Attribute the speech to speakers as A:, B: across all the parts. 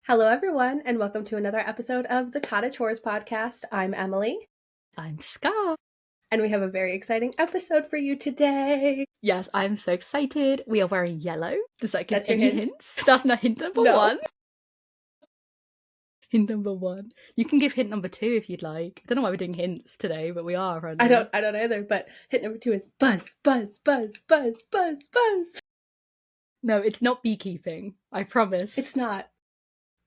A: Hello, everyone, and welcome to another episode of the Cottage Horrors Podcast. I'm Emily.
B: I'm Scar.
A: And we have a very exciting episode for you today.
B: Yes, I'm so excited. We are wearing yellow. Does that give
A: That's your
B: any
A: hint?
B: hints? That's not hint number
A: No.
B: one. Hint number one. You can give hint number two if you'd like. I don't know why we're doing hints today, but we are.
A: I don't either, but hint number 2 is buzz, buzz, buzz, buzz, buzz, buzz.
B: No, it's not beekeeping. I promise.
A: It's not.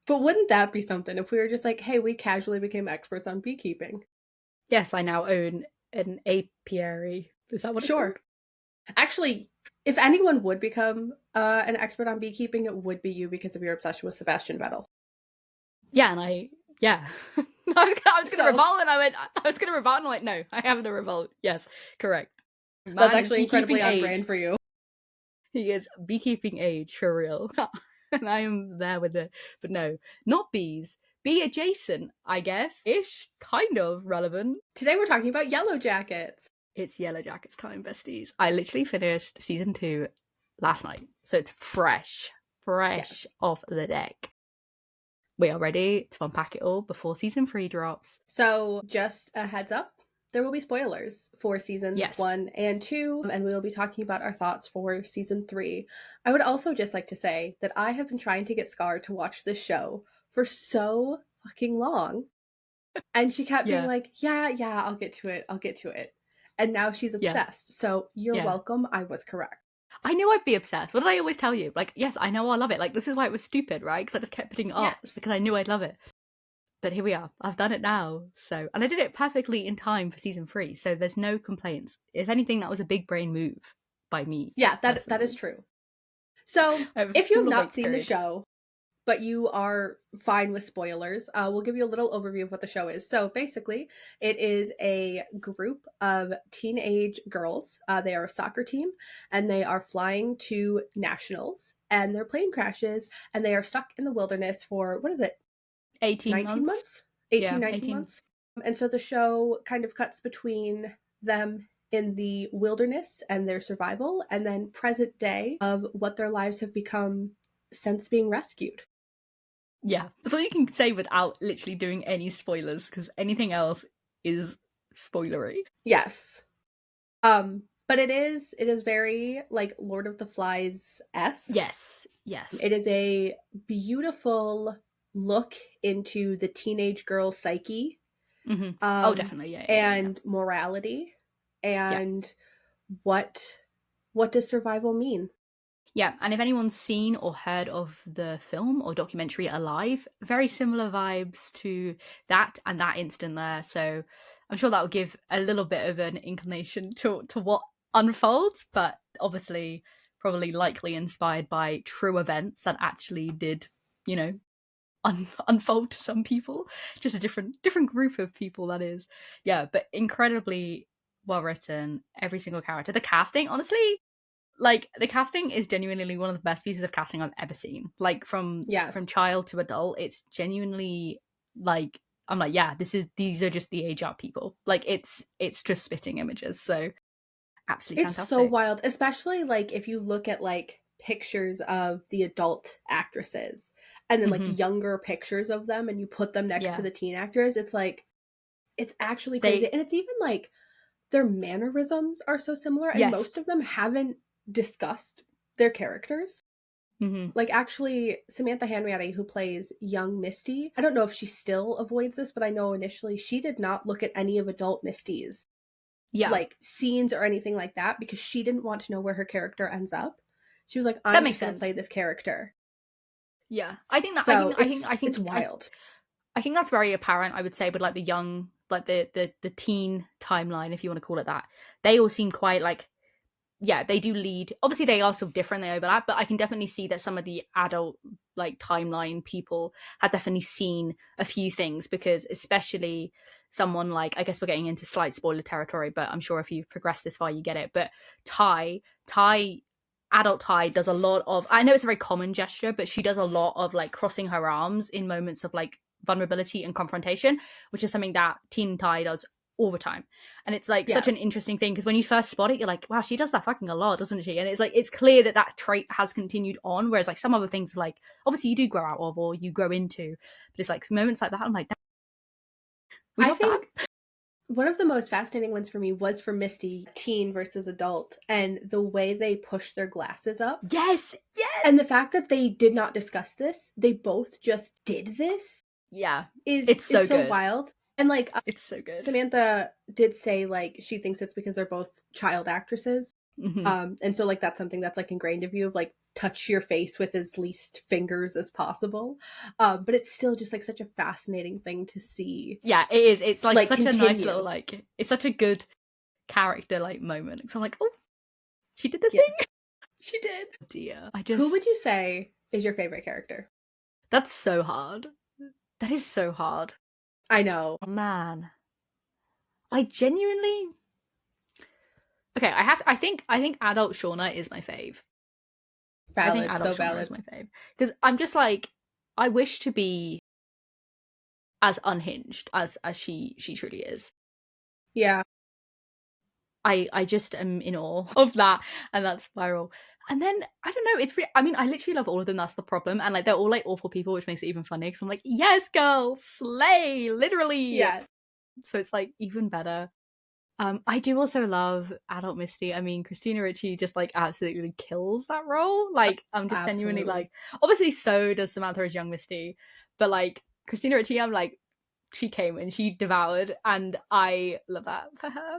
A: But wouldn't that be something if we were just like, hey, we casually became experts on beekeeping?
B: Yes, I now own an apiary. Is that what it's called?
A: Actually, if anyone would become an expert on beekeeping, it would be you because of your obsession with Sebastian Vettel.
B: Yeah, and I was going to revolt, and I was going to revolt, and I'm like, no, I haven't a revolt. Yes, correct.
A: That's actually incredibly on brand for you.
B: He is beekeeping age for real. And I am there with it. But no, not bees. Bee adjacent, I guess. Ish. Kind of relevant.
A: Today we're talking about Yellowjackets.
B: It's Yellowjackets time, besties. I literally finished season 2 last night. So it's fresh yes. Off the deck. We are ready to unpack it all before season 3 drops.
A: So just a heads up, there will be spoilers for seasons 1 and 2, and we will be talking about our thoughts for season 3. I would also just like to say that I have been trying to get Scar to watch this show for so fucking long. And she kept being like, yeah, I'll get to it. And now she's obsessed. Yeah. So you're welcome. I was correct.
B: I knew I'd be obsessed. What did I always tell you? Like, yes, I know I love it. Like, this is why it was stupid, right? Because I just kept putting it up because I knew I'd love it. But here we are. I've done it now. So, and I did it perfectly in time for season 3. So there's no complaints. If anything, that was a big brain move by me.
A: Yeah, that is true. So if you've not seen the show, but you are fine with spoilers, we'll give you a little overview of what the show is. So basically, it is a group of teenage girls. They are a soccer team, and they are flying to nationals, and their plane crashes, and they are stuck in the wilderness for, 19 months? 19 months. And so the show kind of cuts between them in the wilderness and their survival, and then present day of what their lives have become since being rescued.
B: Yeah, that's all you can say without literally doing any spoilers, because anything else is spoilery.
A: Yes. But it is very like Lord of the Flies-esque.
B: Yes.
A: It is a beautiful look into the teenage girl psyche.
B: Mm-hmm. Definitely,
A: and morality, and what does survival mean?
B: Yeah, and if anyone's seen or heard of the film or documentary Alive, very similar vibes to that and that instant there. So I'm sure that will give a little bit of an inclination to what unfolds, but obviously probably likely inspired by true events that actually did, unfold to some people. Just a different group of people, that is. Yeah, but incredibly well written. Every single character. The casting, honestly, like, the casting is genuinely one of the best pieces of casting I've ever seen. Like, from child to adult, it's genuinely like, I'm like, yeah, these are just the age up people. Like, it's just spitting images. So absolutely fantastic.
A: It's so wild, especially like if you look at like pictures of the adult actresses and then like younger pictures of them, and you put them next to the teen actors. It's like, it's actually crazy. And it's even like their mannerisms are so similar, and most of them haven't discussed their characters. Like, actually, Samantha Hanratty, who plays young Misty, I don't know if she still avoids this, but I know initially she did not look at any of adult Misty's like scenes or anything like that, because she didn't want to know where her character ends up. She was like, I'm just gonna play this character.
B: Yeah, I think that.
A: So I think it's wild.
B: I think that's very apparent, I would say, with like the young, like the teen timeline, if you want to call it that. They all seem quite like, they do lead. Obviously, they are so different, they overlap, but I can definitely see that some of the adult like timeline people have definitely seen a few things, because especially someone like, I guess we're getting into slight spoiler territory, but I'm sure if you've progressed this far, you get it. But adult Ty does a lot of, I know it's a very common gesture, but she does a lot of like crossing her arms in moments of like vulnerability and confrontation, which is something that teen Ty does all the time. And it's like such an interesting thing, because when you first spot it, you're like, wow, she does that fucking a lot, doesn't she? And it's like, it's clear that that trait has continued on, whereas like some other things, like obviously you do grow out of or you grow into, but it's like moments like that, I'm like,
A: I think one of the most fascinating ones for me was for Misty, teen versus adult, and the way they push their glasses up.
B: Yes.
A: And the fact that they did not discuss this, they both just did this.
B: Yeah.
A: It's so wild. And like,
B: it's so good.
A: Samantha did say like she thinks it's because they're both child actresses. And so like that's something that's like ingrained of you, of like touch your face with as least fingers as possible. But it's still just like such a fascinating thing to see.
B: Yeah, it is. It's like such continue. A nice little like, it's such a good character like moment. So I'm like, oh, she did the thing.
A: She did.
B: Dear.
A: Who would you say is your favorite character?
B: That's so hard. That is so hard.
A: I know.
B: Oh, man. I genuinely... Okay, I think adult Shauna is my fave.
A: Valid,
B: I think adult Shauna is my fave. Because I'm just like, I wish to be as unhinged as she truly is.
A: Yeah.
B: I just am in awe of that and that spiral. And then, I don't know, it's really, I mean, I literally love all of them, that's the problem. And like, they're all like awful people, which makes it even funny. Because I'm like, yes, girl, slay, literally.
A: Yeah.
B: So it's like even better. I do also love adult Misty. I mean, Christina Ricci just like absolutely kills that role. Like, I'm just genuinely like, obviously so does Samantha as young Misty. But like, Christina Ricci, I'm like, she came and she devoured. And I love that for her.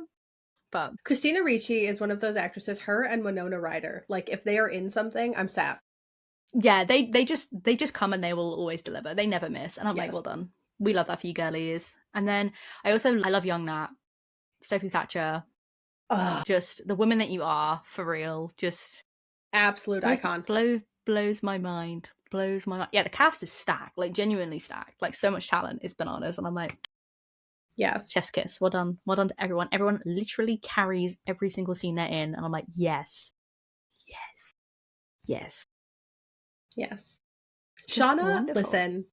B: But
A: Christina Ricci is one of those actresses, her and Winona Ryder. Like, if they are in something, I'm sat.
B: Yeah, they just come and they will always deliver. They never miss. And I'm like, well done. We love that for you girlies. And then I love young Nat, Sophie Thatcher. Just the woman that you are, for real. Just
A: absolute icon.
B: Blows my mind. Blows my mind. Yeah, the cast is stacked, like genuinely stacked. Like so much talent. It's bananas. And I'm like,
A: yes,
B: chef's kiss. Well done to everyone. Everyone literally carries every single scene they're in, and I'm like, yes.
A: Shauna,
B: wonderful.
A: listen,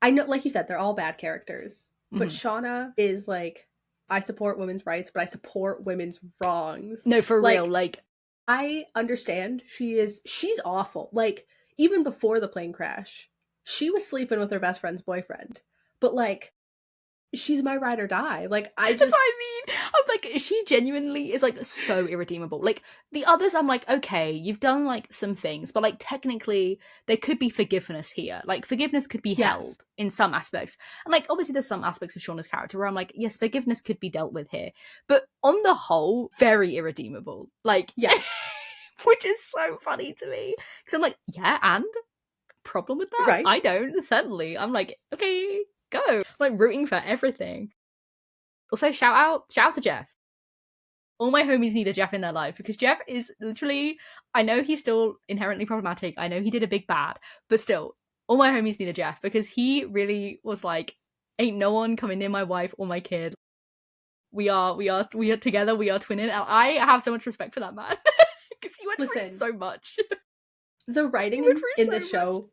A: I know, like you said, they're all bad characters, but Shauna is like, I support women's rights, but I support women's wrongs.
B: No, for real. Like,
A: I understand she's awful. Like, even before the plane crash, she was sleeping with her best friend's boyfriend. But like, she's my ride or die. Like, that's
B: what I mean. I'm like, she genuinely is like so irredeemable. Like the others, I'm like, okay, you've done like some things, but like technically there could be forgiveness here. Like forgiveness could be held in some aspects. And like obviously there's some aspects of Shauna's character where I'm like, yes, forgiveness could be dealt with here. But on the whole, very irredeemable. Like, which is so funny to me. Because I'm like, yeah, and problem with that?
A: Right.
B: I don't, certainly. I'm like, okay, go. I'm like rooting for everything. Also, shout out to Jeff. All my homies need a Jeff in their life, because Jeff is literally, I know he's still inherently problematic. I know he did a big bad, but still, all my homies need a Jeff, because he really was like, ain't no one coming near my wife or my kid. We are together. We are twinning. And I have so much respect for that man, because he went through so much.
A: The writing in the show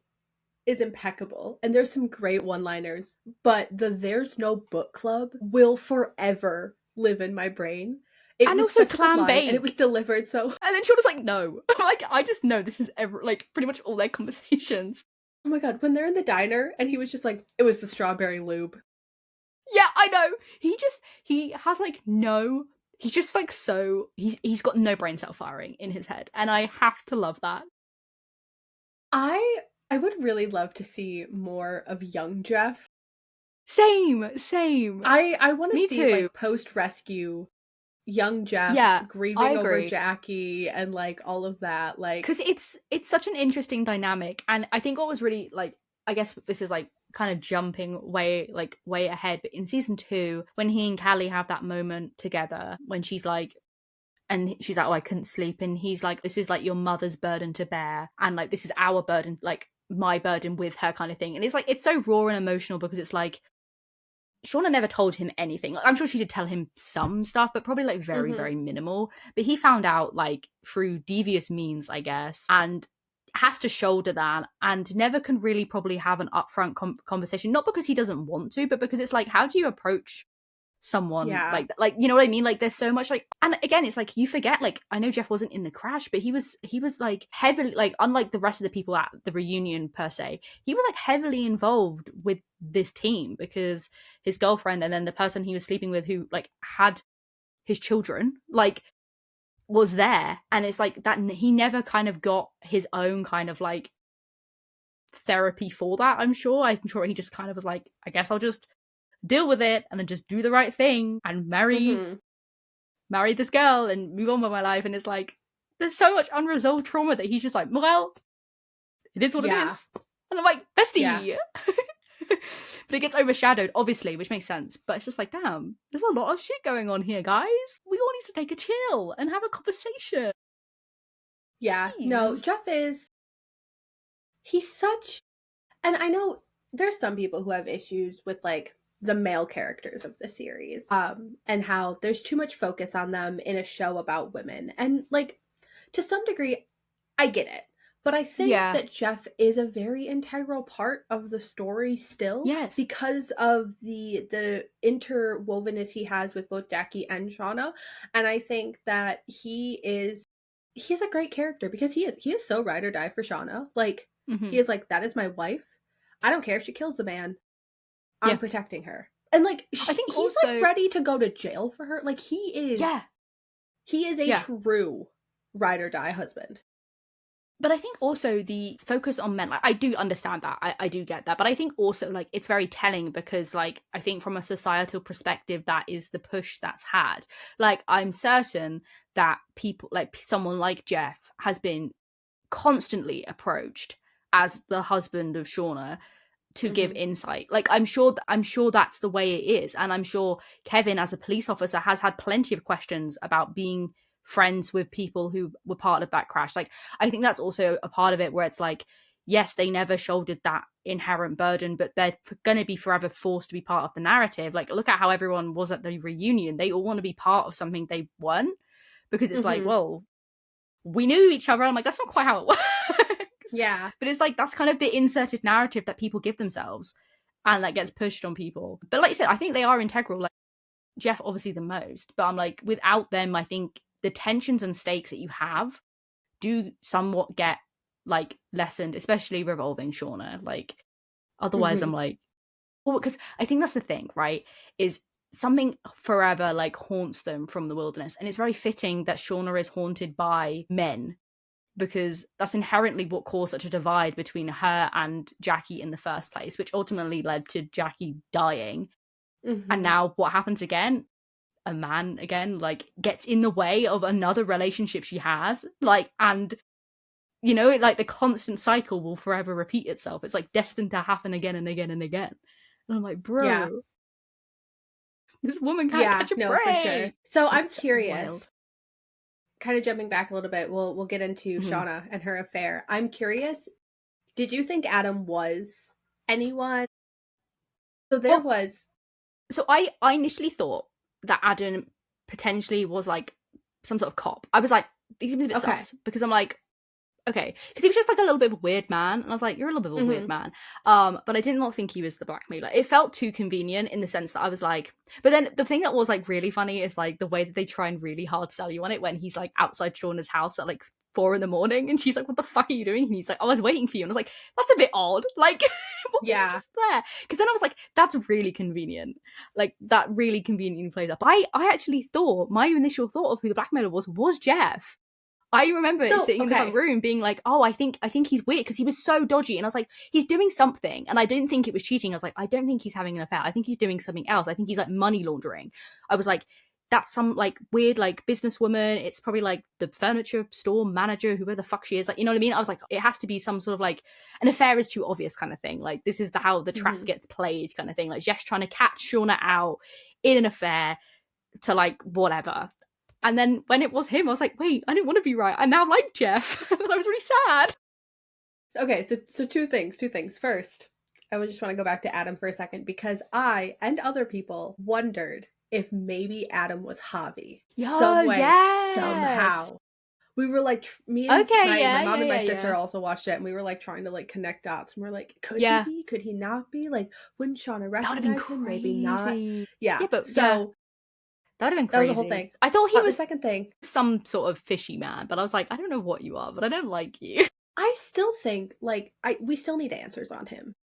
A: is impeccable, and there's some great one-liners, but the "there's no book club" will forever live in my brain. It
B: and
A: was
B: also clam bake,
A: and it was delivered so.
B: And then she was like, "No," like I just know this is like pretty much all their conversations.
A: Oh my god, when they're in the diner and he was just like, "It was the strawberry lube."
B: Yeah, I know. He has like no. He's just like so. He's got no brain cell firing in his head, and I have to love that.
A: I would really love to see more of young Jeff.
B: Same.
A: I want to see like post-rescue young Jeff grieving over Jackie and like all of that, like,
B: because it's such an interesting dynamic. And I think what was really like, I guess this is like kind of jumping way ahead, but in season 2, when he and Callie have that moment together, when she's like, and she's like, oh, I couldn't sleep, and he's like, this is like your mother's burden to bear, and like this is our burden, like my burden with her, kind of thing. And it's like, it's so raw and emotional, because it's like Shauna never told him anything. Like, I'm sure she did tell him some stuff, but probably like very very minimal. But he found out like through devious means, I guess. And has to shoulder that and never can really probably have an upfront conversation, not because he doesn't want to, but because it's like, how do you approach someone like you know what I mean? Like there's so much like, and again it's like you forget, like I know Jeff wasn't in the crash, but he was like heavily, like unlike the rest of the people at the reunion per se, he was like heavily involved with this team because his girlfriend and then the person he was sleeping with who like had his children like was there, and it's like that he never kind of got his own kind of like therapy for that. I'm sure he just kind of was like, I guess I'll just deal with it and then just do the right thing and marry this girl and move on with my life. And it's like there's so much unresolved trauma that he's just like, well, it is what it is. And I'm like, bestie. But it gets overshadowed, obviously, which makes sense. But it's just like, damn, there's a lot of shit going on here, guys. We all need to take a chill and have a conversation.
A: Yeah. Jeez. No, Jeff he's such, and I know there's some people who have issues with like the male characters of the series, and how there's too much focus on them in a show about women. And like, to some degree, I get it. But I think that Jeff is a very integral part of the story still.
B: Yes.
A: Because of the interwovenness he has with both Jackie and Shauna. And I think that he's a great character because he is so ride or die for Shauna. Like, he is like, that is my wife. I don't care if she kills a man. I'm protecting her. And like, I think he's also like ready to go to jail for her. Like, he is a true ride or die husband.
B: But I think also the focus on men, like I do understand that, I do get that, but I think also like it's very telling because like I think from a societal perspective that is the push that's had. Like I'm certain that people like someone like Jeff has been constantly approached as the husband of Shauna to give insight. Like I'm sure that's the way it is, and I'm sure Kevin as a police officer has had plenty of questions about being friends with people who were part of that crash. Like I think that's also a part of it where it's like, yes, they never shouldered that inherent burden, but they're going to be forever forced to be part of the narrative. Like look at how everyone was at the reunion. They all want to be part of something they weren't, because it's like, well, we knew each other. I'm like, that's not quite how it works.
A: Yeah.
B: But it's like that's kind of the inserted narrative that people give themselves, and that gets pushed on people. But like you said, I think they are integral. Like Jeff obviously the most, but I'm like, without them, I think the tensions and stakes that you have do somewhat get like lessened, especially revolving Shauna. Like otherwise I'm like, well, because I think that's the thing, right? Is something forever like haunts them from the wilderness. And it's very fitting that Shauna is haunted by men, because that's inherently what caused such a divide between her and Jackie in the first place, which ultimately led to Jackie dying. And now what happens again? A man again like gets in the way of another relationship she has, like, and you know, like the constant cycle will forever repeat itself. It's like destined to happen again and again and again. And I'm like, bro, this woman can't catch a break. For sure.
A: So I'm curious, kind of jumping back a little bit, we'll get into Shauna and her affair. I'm curious, did you think Adam was anyone?
B: So I initially thought that Adam potentially was like some sort of cop. I was like, he seems a bit sus, because I'm like, okay, because he was just like a little bit of a weird man, and I was like, you're a little bit of a weird man. But I did not think he was the blackmailer. It felt too convenient in the sense that I was like, but then the thing that was like really funny is like the way that they try and really hard sell you on it when he's like outside Shauna's house at like 4 a.m. and she's like, what the fuck are you doing? And he's like, I was waiting for you. And I was like, that's a bit odd. Like, just there. Because then I was like, that's really convenient. Like, that really conveniently plays up. I actually thought, my initial thought of who the blackmailer was Jeff. I remember sitting in the front room being like, oh, I think he's weird because he was so dodgy. And I was like, he's doing something. And I didn't think it was cheating. I was like, I don't think he's having an affair. I think he's doing something else. I think he's like money laundering. I was like, that's some like weird like businesswoman. It's probably like the furniture store manager, whoever the fuck she is. Like, you know what I mean? I was like, it has to be some sort of like an affair is too obvious kind of thing. Like this is how the trap gets played kind of thing. Like Jeff's trying to catch Shauna out in an affair to like whatever. And then when it was him, I was like, wait, I didn't want to be right. I now like Jeff. And I was really sad.
A: Okay, so two things. First, I would just want to go back to Adam for a second, because I and other people wondered if maybe Adam was Javi. Some way, somehow. We were like, me and my mom and my sister also watched it, and we were like trying to like connect dots, and we're like, could he be? Could he not be? Like, wouldn't Shauna recognize him? Maybe not. Yeah,
B: but
A: so
B: that would have been crazy.
A: That was the whole thing.
B: I thought he was
A: the second thing,
B: some sort of fishy man, but I was like, I don't know what you are, but I don't like you.
A: I still think like we still need answers on him.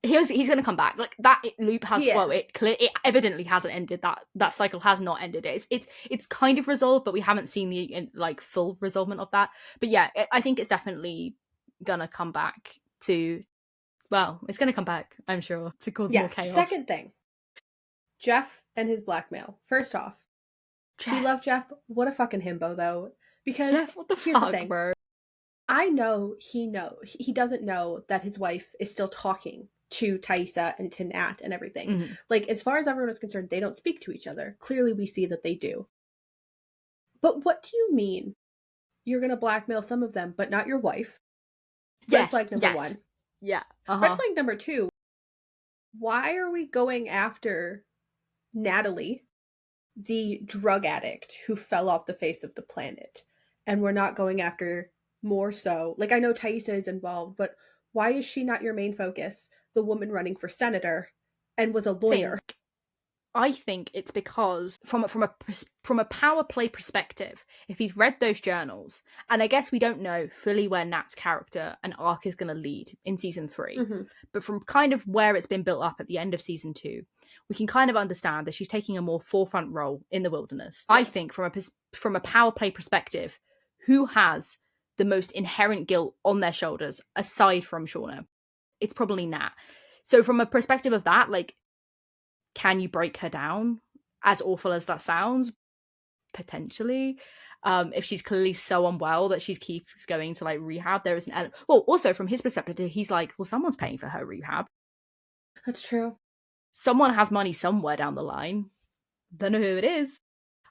B: He's going to come back. Like that loop has it evidently hasn't ended. That cycle has not ended. It's kind of resolved, but we haven't seen the like full resolvement of that. But yeah, I think it's definitely gonna come back to. Well, it's gonna come back, I'm sure, to cause more chaos.
A: Second thing, Jeff and his blackmail. First off, we love Jeff. What a fucking himbo though. Because
B: Jeff, what the fuck, bro?
A: I know he doesn't know that his wife is still talking to Taissa and to Nat and everything.
B: Mm-hmm.
A: Like, as far as everyone is concerned, they don't speak to each other. Clearly, we see that they do. But what do you mean you're going to blackmail some of them, but not your wife? Red flag number one.
B: Yeah.
A: Red flag number two, why are we going after Natalie, the drug addict who fell off the face of the planet? And we're not going after more so. Like, I know Taissa is involved, but why is she not your main focus? The woman running for senator and was a lawyer.
B: I think it's because from a power play perspective, if he's read those journals, and I guess we don't know fully where Nat's character and arc is going to lead in season 3, but from kind of where it's been built up at the end of season 2, we can kind of understand that she's taking a more forefront role in the wilderness. Yes. I think from a power play perspective, who has the most inherent guilt on their shoulders aside from Shauna? It's probably Nat. So from a perspective of that, like, can you break her down? As awful as that sounds, potentially. If she's clearly so unwell that she keeps going to like rehab, there is an element. Well, also from his perspective, he's like, well, someone's paying for her rehab.
A: That's true.
B: Someone has money somewhere down the line. Don't know who it is.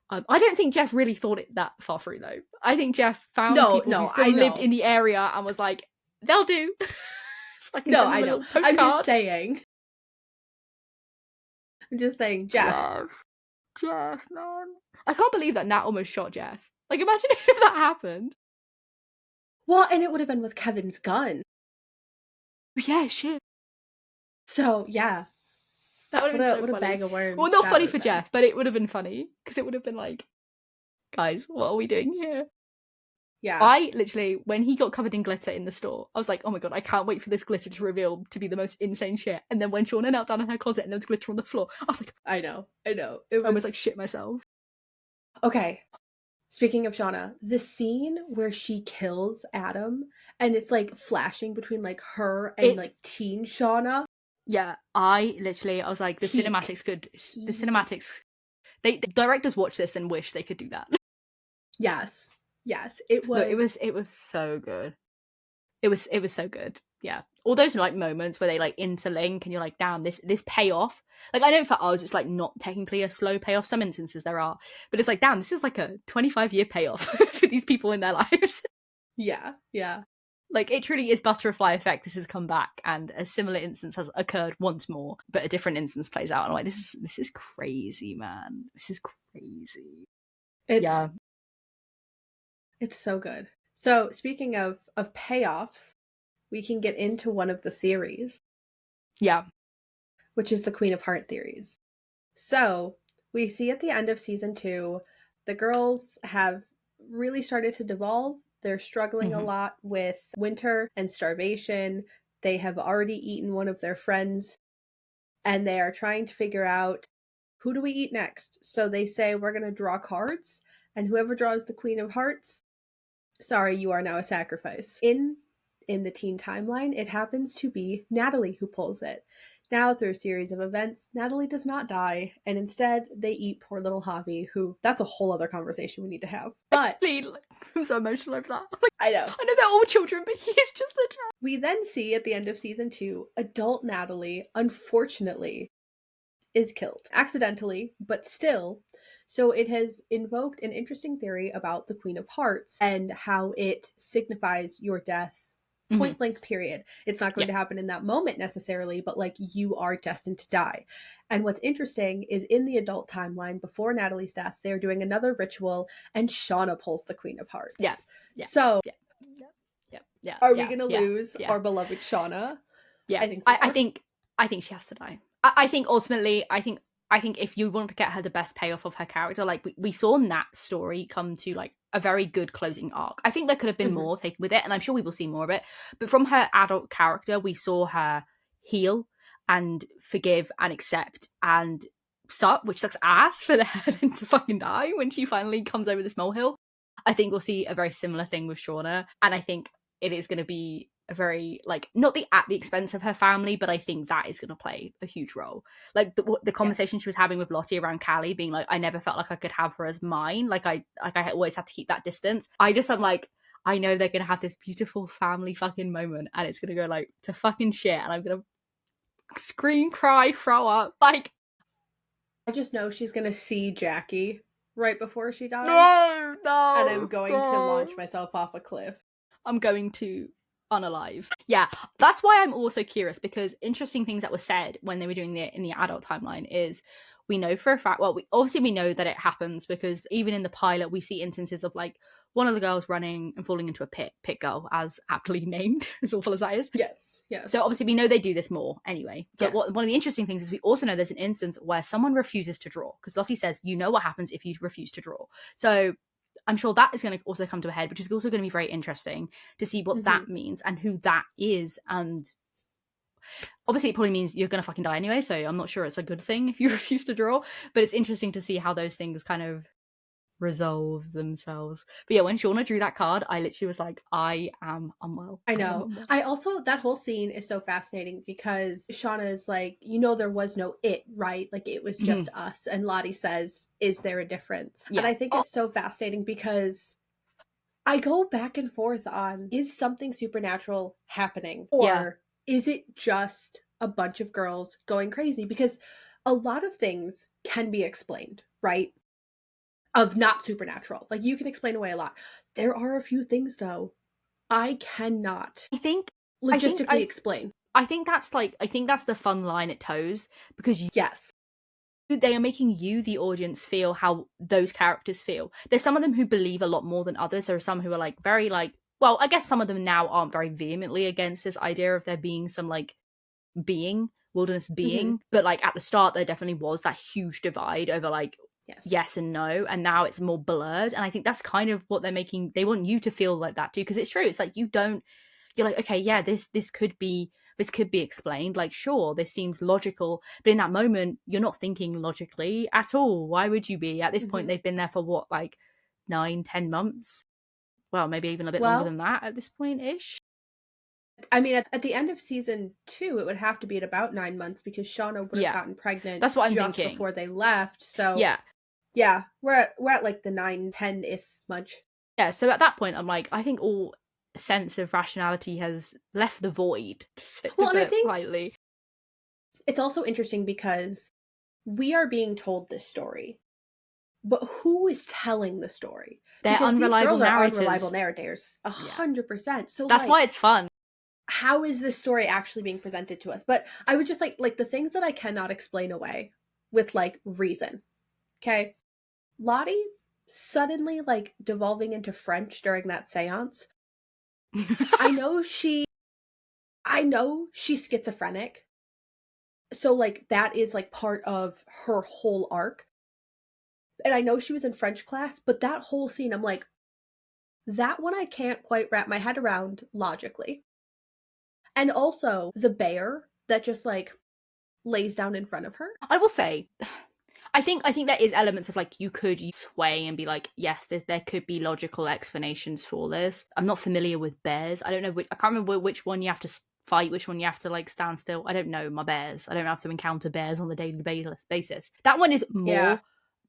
B: I don't think Jeff really thought it that far through, though. I think Jeff found people who still lived in the area and was like, they'll do. So I know.
A: I'm just saying. Jeff,
B: man. I can't believe that Nat almost shot Jeff. Like, imagine if that happened.
A: Well, and it would have been with Kevin's gun.
B: Yeah, shit.
A: So, yeah.
B: That would have been so funny.
A: What a bag of worms.
B: Well, not funny for Jeff, but it would have been funny. Because it would have been like, guys, what are we doing here?
A: Yeah.
B: I literally, when he got covered in glitter in the store, I was like, oh my god, I can't wait for this glitter to reveal to be the most insane shit. And then when Shauna knelt down in her closet and there was glitter on the floor, I was like,
A: I know.
B: I was like, shit myself.
A: Okay. Speaking of Shauna, the scene where she kills Adam and it's like flashing between like her and like teen Shauna.
B: Yeah, I was like, the cinematics, the directors watch this and wish they could do that.
A: Yes, it was.
B: No, it was so good. It was so good. Yeah, all those like moments where they like interlink and you're like, damn, this payoff. Like, I know for us it's like not technically a slow payoff. Some instances there are, but it's like, damn, this is like a 25-year payoff for these people in their lives.
A: Yeah.
B: Like, it truly is butterfly effect. This has come back, and a similar instance has occurred once more, but a different instance plays out. And I'm like, this is crazy, man. This is crazy.
A: It's so good. So, speaking of payoffs, we can get into one of the theories.
B: Yeah.
A: Which is the Queen of Heart theories. So, we see at the end of season 2, the girls have really started to devolve. They're struggling a lot with winter and starvation. They have already eaten one of their friends, and they are trying to figure out, who do we eat next? So they say, we're going to draw cards, and whoever draws the Queen of Hearts, sorry, you are now a sacrifice. In the teen timeline, it happens to be Natalie who pulls it. Now, through a series of events, Natalie does not die, and instead they eat poor little Javi, who, that's a whole other conversation we need to have. But
B: I'm so emotional over that.
A: I know
B: they're all children, but he is just a child.
A: We then see at the end of season 2, adult Natalie, unfortunately, is killed. Accidentally, but still. So it has invoked an interesting theory about the Queen of Hearts and how it signifies your death point blank period. It's not going to happen in that moment necessarily, but like you are destined to die. And what's interesting is in the adult timeline before Natalie's death, they're doing another ritual and Shauna pulls the Queen of Hearts. So are we going to lose our beloved Shauna?
B: Yeah, I think she has to die. I think ultimately, I think if you want to get her the best payoff of her character, like we saw Nat's story come to like a very good closing arc. I think there could have been more taken with it, and I'm sure we will see more of it. But from her adult character, we saw her heal and forgive and accept and suck, which sucks ass for her to fucking die when she finally comes over this molehill. I think we'll see a very similar thing with Shauna, and I think it is going to be a very, like, not at the expense of her family, but I think that is going to play a huge role. Like the conversation she was having with Lottie around Callie being like, I never felt like I could have her as mine. Like I always had to keep that distance. I'm like, I know they're going to have this beautiful family fucking moment and it's going to go like to fucking shit and I'm going to scream, cry, throw up. Like,
A: I just know she's going to see Jackie right before she dies.
B: No.
A: And I'm going to launch myself off a cliff.
B: I'm going to unalive. Yeah, that's why I'm also curious, because interesting things that were said when they were doing it in the adult timeline is we know for a fact, well, we know that it happens because even in the pilot we see instances of like one of the girls running and falling into a pit girl, as aptly named, as awful as that is.
A: Yes.
B: So obviously we know they do this more anyway. But one of the interesting things is we also know there's an instance where someone refuses to draw, because Lottie says, you know what happens if you refuse to draw. So I'm sure that is going to also come to a head, which is also going to be very interesting to see what that means and who that is. And obviously it probably means you're going to fucking die anyway, so I'm not sure it's a good thing if you refuse to draw, but it's interesting to see how those things kind of resolve themselves. But yeah, when Shauna drew that card, I literally was like, I am unwell.
A: I know. I also, that whole scene is so fascinating because Shauna is like, you know, there was no it, right? Like it was just us. And Lottie says, is there a difference? And I think it's so fascinating because I go back and forth on, is something supernatural happening? Or is it just a bunch of girls going crazy? Because a lot of things can be explained, right? Of not supernatural. Like you can explain away a lot. There are a few things though I cannot logistically explain.
B: I think that's the fun line it toes, because they are making you, the audience, feel how those characters feel. There's some of them who believe a lot more than others. There are some who are like very like, well, I guess some of them now aren't very vehemently against this idea of there being some like wilderness being, but like at the start there definitely was that huge divide over like yes and no, and now it's more blurred. And I think that's kind of what they're making. They want you to feel like that too, because it's true. It's like you're like, okay, yeah, this could be explained. Like, sure, this seems logical, but in that moment, you're not thinking logically at all. Why would you be? At this point, they've been there for what, like 9-10 months? Well, maybe even a bit longer than that at this point-ish.
A: I mean, at the end of season 2, it would have to be at about 9 months because Shauna would have gotten pregnant.
B: That's what I'm
A: just
B: thinking.
A: Before they left. So yeah, we're at like the 9-10th month.
B: Yeah, so at that point, I'm like, I think all sense of rationality has left the void, to say it politely.
A: It's also interesting because we are being told this story, but who is telling the story?
B: They're
A: because
B: unreliable
A: these girls
B: narrators.
A: Are unreliable narrators, 100%. So
B: that's why it's fun.
A: How is this story actually being presented to us? But I would just like the things that I cannot explain away with like reason. Okay, Lottie suddenly like devolving into French during that seance. I know she's schizophrenic. So like that is like part of her whole arc. And I know she was in French class, but that whole scene, I'm like, that one I can't quite wrap my head around logically. And also the bear that just like lays down in front of her.
B: I will say, I think there is elements of like you could sway and be like, yes, there could be logical explanations for this. I'm not familiar with bears. I don't know. I can't remember which one you have to fight, which one you have to like stand still. I don't know my bears. I don't have to encounter bears on a daily basis. That one is more. Yeah.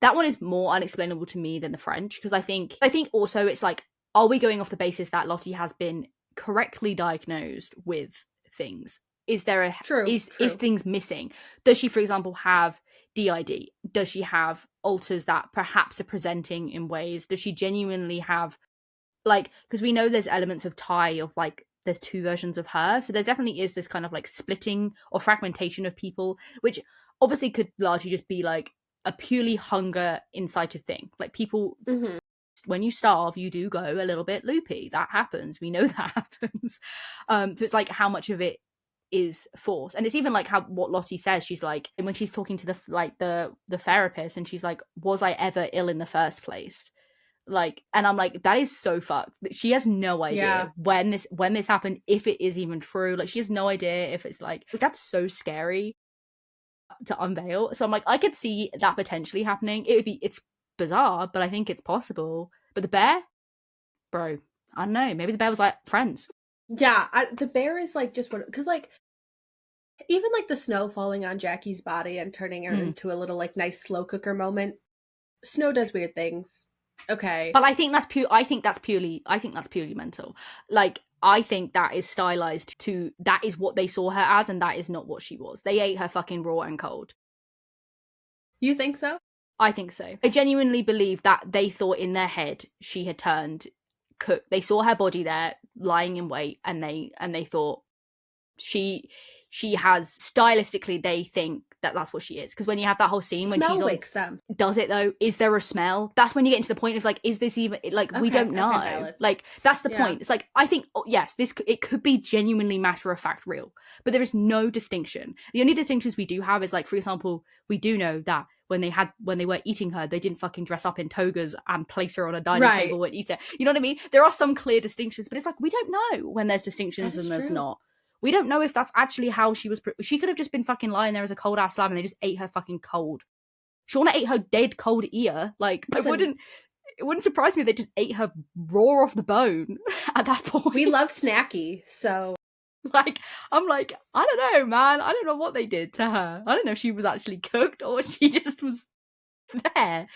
B: That one is more unexplainable to me than the French, because I think also it's like, are we going off the basis that Lottie has been correctly diagnosed with things? Is there is things missing? Does she, for example, have DID? Does she have alters that perhaps are presenting in ways? Does she genuinely have, like, because we know there's elements of Ty of like there's two versions of her. So there definitely is this kind of like splitting or fragmentation of people, which obviously could largely just be like a purely hunger incited thing. Like people, when you starve, you do go a little bit loopy. That happens. We know that happens. So it's like how much of it is force. And it's even like how what Lottie says. She's like, when she's talking to the therapist, and she's like, was I ever ill in the first place? Like, and I'm like, that is so fucked. She has no idea when this happened, if it is even true. Like, she has no idea if it's like, that's so scary to unveil. So I'm like, I could see that potentially happening. It's bizarre, but I think it's possible. But the bear, bro, I don't know. Maybe the bear was like friends.
A: Yeah, the bear is like just what, because like even like the snow falling on Jackie's body and turning her into a little like nice slow cooker moment. Snow does weird things. Okay.
B: But I think that's purely mental. Like, I think that is stylized to, that is what they saw her as, and that is not what she was. They ate her fucking raw and cold.
A: You think so?
B: I think so. I genuinely believe that they thought in their head she had turned cook. They saw her body there lying in wait, and they thought she has, stylistically, they think that that's what she is. Because when you have that whole scene when she's
A: wakes them.
B: Does it though? Is there a smell? That's when you get into the point of like, is this even like, we don't know. Like, that's the point. It's like, I think, yes, it could be genuinely matter of fact real, but there is no distinction. The only distinctions we do have is like, for example, we do know that when they were eating her, they didn't fucking dress up in togas and place her on a dining table and eat her. You know what I mean? There are some clear distinctions, but it's like, we don't know when there's distinctions and there's not. We don't know if that's actually how she was. She could have just been fucking lying there as a cold ass slab, and they just ate her fucking cold. Shauna ate her dead cold ear. Like, it wouldn't surprise me if they just ate her raw off the bone at that point.
A: We love snacky, so
B: like, I'm like, I don't know, man. I don't know what they did to her. I don't know if she was actually cooked or she just was there.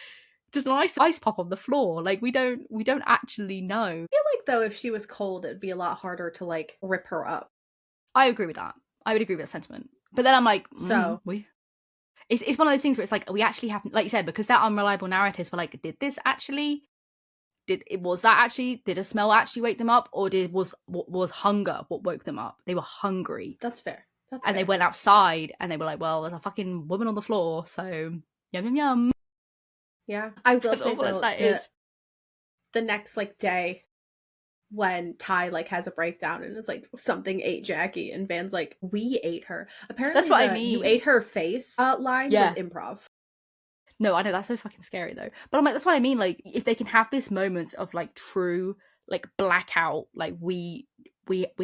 B: Just an ice pop on the floor. Like, we don't actually know. I
A: feel like though if she was cold, it'd be a lot harder to like rip her up.
B: I agree with that. I would agree with that sentiment. But then I'm like, it's one of those things where it's like, we actually have, like you said, because they're unreliable narratives, we're like, did a smell actually wake them up, or was hunger what woke them up? They were hungry.
A: That's fair.
B: They went outside and they were like, well, there's a fucking woman on the floor, so yum yum yum.
A: Yeah, I will say though, the next like day when Ty like has a breakdown and it's like, something ate Jackie, and Van's like, we ate her. Apparently
B: that's what I mean.
A: You ate her face line was improv.
B: No, I know, that's so fucking scary though. But I'm like, that's what I mean. Like, if they can have this moment of like true like blackout, like we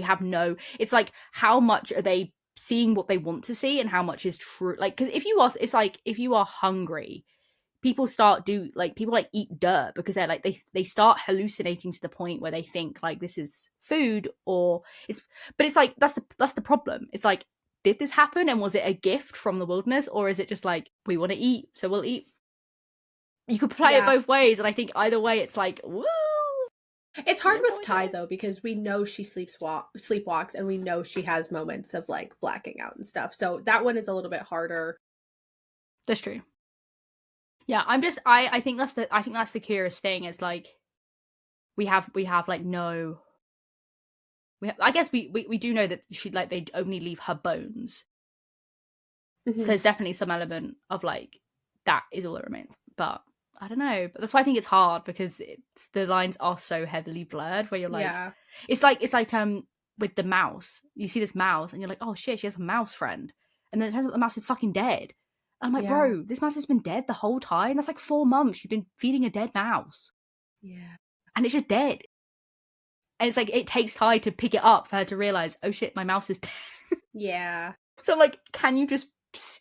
B: have no, it's like, how much are they seeing what they want to see, and how much is true? Like, because it's like, if you are hungry, people eat dirt because they're like, they start hallucinating to the point where they think like this is food, or but it's like, that's the problem. It's like, did this happen, and was it a gift from the wilderness, or is it just like, we want to eat, so we'll eat? You could play it both ways, and I think either way it's like, woo.
A: It's hard with Ty though, because we know she sleepwalks, and we know she has moments of like blacking out and stuff, so that one is a little bit harder.
B: That's true. Yeah, I think that's the curious thing, is like, we have like no, I guess we do know that she, like, they only leave her bones. So there's definitely some element of like, that is all that remains. But I don't know. But that's why I think it's hard, because the lines are so heavily blurred, where you're like, it's like with the mouse. You see this mouse and you're like, oh shit, she has a mouse friend. And then it turns out the mouse is fucking dead. I'm like, bro, this mouse has been dead the whole time. That's like 4 months you've been feeding a dead mouse.
A: Yeah.
B: And it's just dead. And it's like, it takes time to pick it up for her to realize, oh shit, my mouse is dead.
A: Yeah.
B: So I'm like, can you just,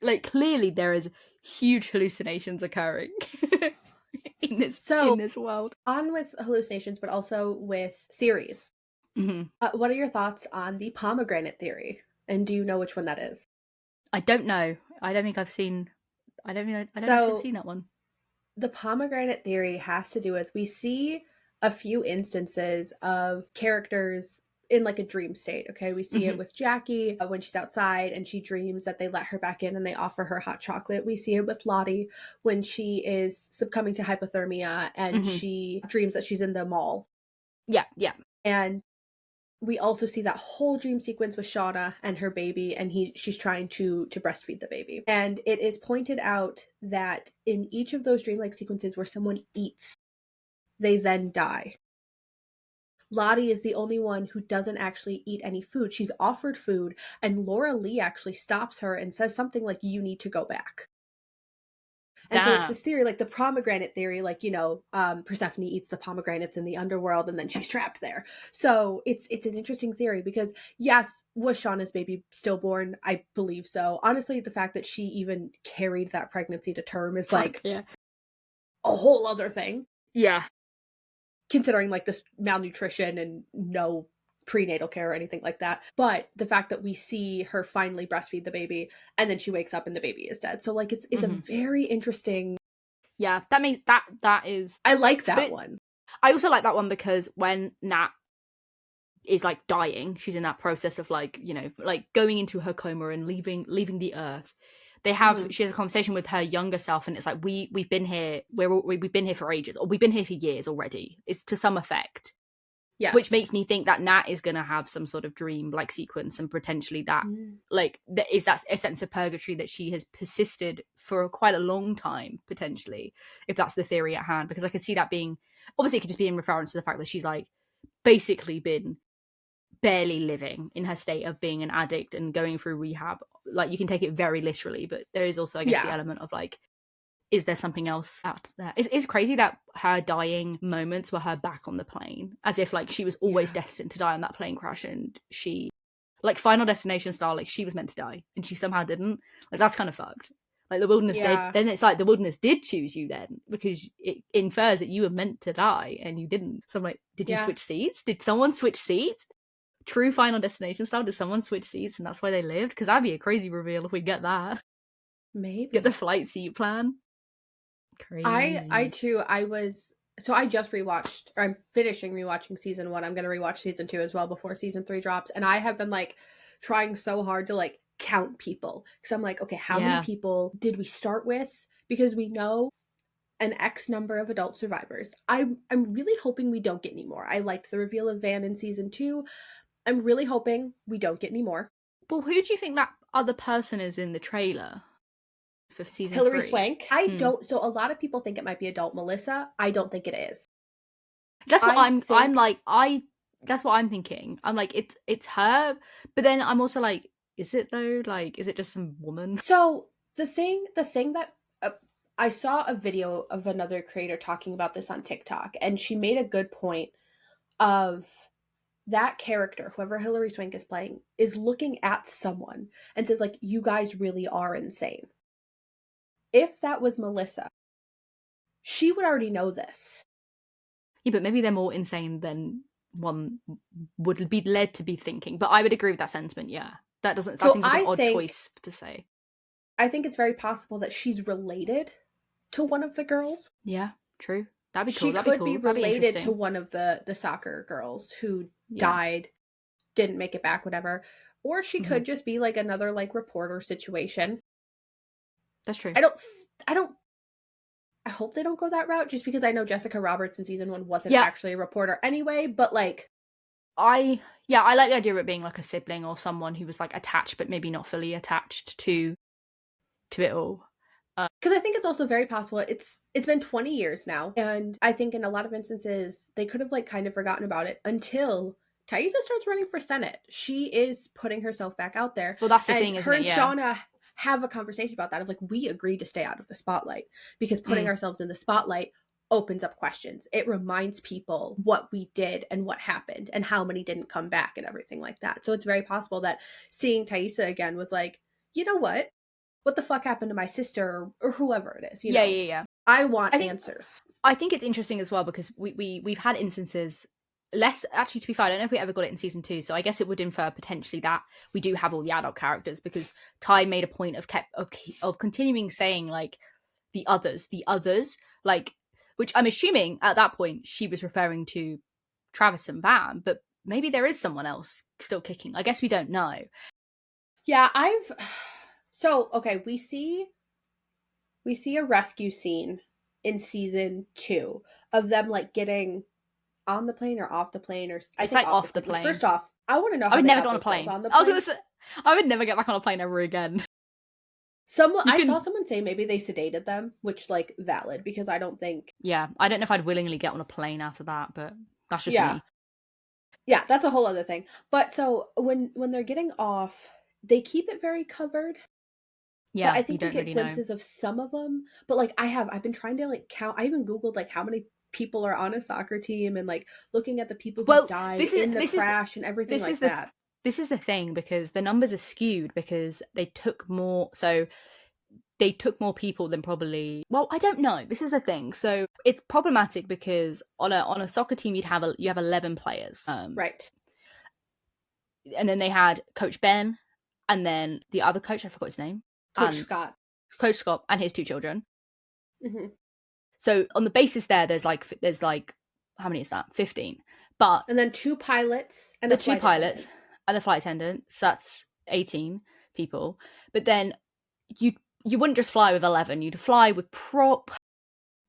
B: like, clearly there is huge hallucinations occurring in this world.
A: On with hallucinations, but also with theories. What are your thoughts on the pomegranate theory? And do you know which one that is?
B: I don't know. I don't think I've seen that one.
A: The pomegranate theory has to do with, we see a few instances of characters in like a dream state. Okay, we see it with Jackie when she's outside and she dreams that they let her back in and they offer her hot chocolate. We see it with Lottie when she is succumbing to hypothermia and she dreams that she's in the mall.
B: Yeah.
A: And we also see that whole dream sequence with Shauna and her baby, and she's trying to breastfeed the baby. And it is pointed out that in each of those dreamlike sequences where someone eats, they then die. Lottie is the only one who doesn't actually eat any food. She's offered food, and Laura Lee actually stops her and says something like, "You need to go back." And so it's this theory, like the pomegranate theory, like, you know, Persephone eats the pomegranates in the underworld and then she's trapped there. So it's an interesting theory because, yes, was Shauna's baby stillborn? I believe so. Honestly, the fact that she even carried that pregnancy to term is like
B: a
A: whole other thing.
B: Yeah.
A: Considering like this malnutrition and no prenatal care or anything like that. But the fact that we see her finally breastfeed the baby and then she wakes up and the baby is dead. So like it's a very interesting.
B: Yeah, that means that is.
A: I like that one.
B: I also like that one because when Nat is like dying, she's in that process of like, you know, like going into her coma and leaving the earth. She has a conversation with her younger self, and it's like we've been here, we've been here for ages, or we've been here for years already. It's to some effect. Yes. Which makes me think that Nat is going to have some sort of dream like sequence, and potentially that like is that a sense of purgatory that she has persisted for quite a long time, potentially, if that's the theory at hand. Because I could see that being, obviously it could just be in reference to the fact that she's like basically been barely living in her state of being an addict and going through rehab. Like you can take it very literally, but there is also, I guess, the element of like, is there something else out there? It's crazy that her dying moments were her back on the plane, as if like she was always destined to die on that plane crash, and she, like Final Destination style, like she was meant to die and she somehow didn't. Like that's kind of fucked. Like the wilderness did. Then it's like the wilderness did choose you then, because it infers that you were meant to die and you didn't. So I'm like, did you switch seats? Did someone switch seats? True Final Destination style, did someone switch seats and that's why they lived? Because that'd be a crazy reveal if we get that.
A: Maybe
B: get the flight seat plan.
A: Crazy. I too, I just rewatched, or I'm finishing rewatching season 1. I'm going to rewatch season 2 as well before season 3 drops. And I have been like trying so hard to like count people. Because I'm like, okay, how many people did we start with? Because we know an X number of adult survivors. I'm really hoping we don't get any more. I liked the reveal of Van in season 2. I'm really hoping we don't get any more.
B: Well, who do you think that other person is in the trailer? For season
A: Hilary
B: 3.
A: Swank. I don't. So a lot of people think it might be adult Melissa. I don't think it is.
B: That's what that's what I'm thinking. I'm like, it's her, but then I'm also like, is it though? Like, is it just some woman?
A: So the thing that I saw a video of another creator talking about this on TikTok, and she made a good point of that character, whoever Hilary Swank is playing, is looking at someone and says like, you guys really are insane. If that was Melissa, she would already know this.
B: Yeah, but maybe they're more insane than one would be led to be thinking. But I would agree with that sentiment, yeah. That seems like an odd choice to say.
A: I think it's very possible that she's related to one of the girls.
B: Yeah, true. That'd be cool.
A: She could be related to one of the soccer girls who died, didn't make it back, whatever. Or she could just be like another like reporter situation.
B: That's true.
A: I hope they don't go that route, just because I know Jessica Roberts in season 1 wasn't actually a reporter anyway, but like
B: I like the idea of it being like a sibling or someone who was like attached but maybe not fully attached to it all.
A: Because I think it's also very possible it's been 20 years now, and I think in a lot of instances they could have like kind of forgotten about it until Taissa starts running for Senate. She is putting herself back out there.
B: Well, that's the thing, isn't it?
A: Her and Shauna have a conversation about that of like, we agreed to stay out of the spotlight because putting ourselves in the spotlight opens up questions. It reminds people what we did and what happened and how many didn't come back and everything like that. So it's very possible that seeing Taissa again was like, you know what the fuck happened to my sister or whoever it is, you know?
B: Yeah.
A: I want answers.
B: I think it's interesting as well because we've had instances, less actually, to be fair, I don't know if we ever got it in season 2, so I guess it would infer potentially that we do have all the adult characters, because Ty made a point of continuing saying like the others, like, which I'm assuming at that point she was referring to Travis and Van, but maybe there is someone else still kicking. I guess we don't know.
A: Yeah, so okay, we see a rescue scene in season 2 of them like getting on the plane or off the plane, or
B: it's like off the plane.
A: First off, I want to know how
B: I would
A: they
B: never
A: got
B: get on a
A: those girls
B: plane.
A: on the
B: I was
A: plane.
B: gonna say I would never get back on a plane ever again.
A: I saw someone say maybe they sedated them, which like valid, because I don't think.
B: Yeah, I don't know if I'd willingly get on a plane after that, but that's just me.
A: Yeah, that's a whole other thing. But so when they're getting off, they keep it very covered.
B: Yeah,
A: but I think
B: you
A: we
B: don't
A: get
B: really
A: glimpses
B: know.
A: of some of them. But like I've been trying to like count. I even Googled like how many people are on a soccer team and like looking at the people who died in the crash and everything like that.
B: This is the thing, because the numbers are skewed because they took more. So they took more people than probably. Well, I don't know. This is the thing. So it's problematic because on a soccer team you have 11 players.
A: Right.
B: And then they had Coach Ben, and then the other coach, I forgot his name.
A: Coach Scott.
B: Coach Scott and his 2 children.
A: Mm-hmm.
B: So on the basis there's like how many is that? 15. But
A: and then 2 pilots and
B: the 2 pilots and the flight attendant. So that's 18 people. But then you wouldn't just fly with 11. You'd fly with prop.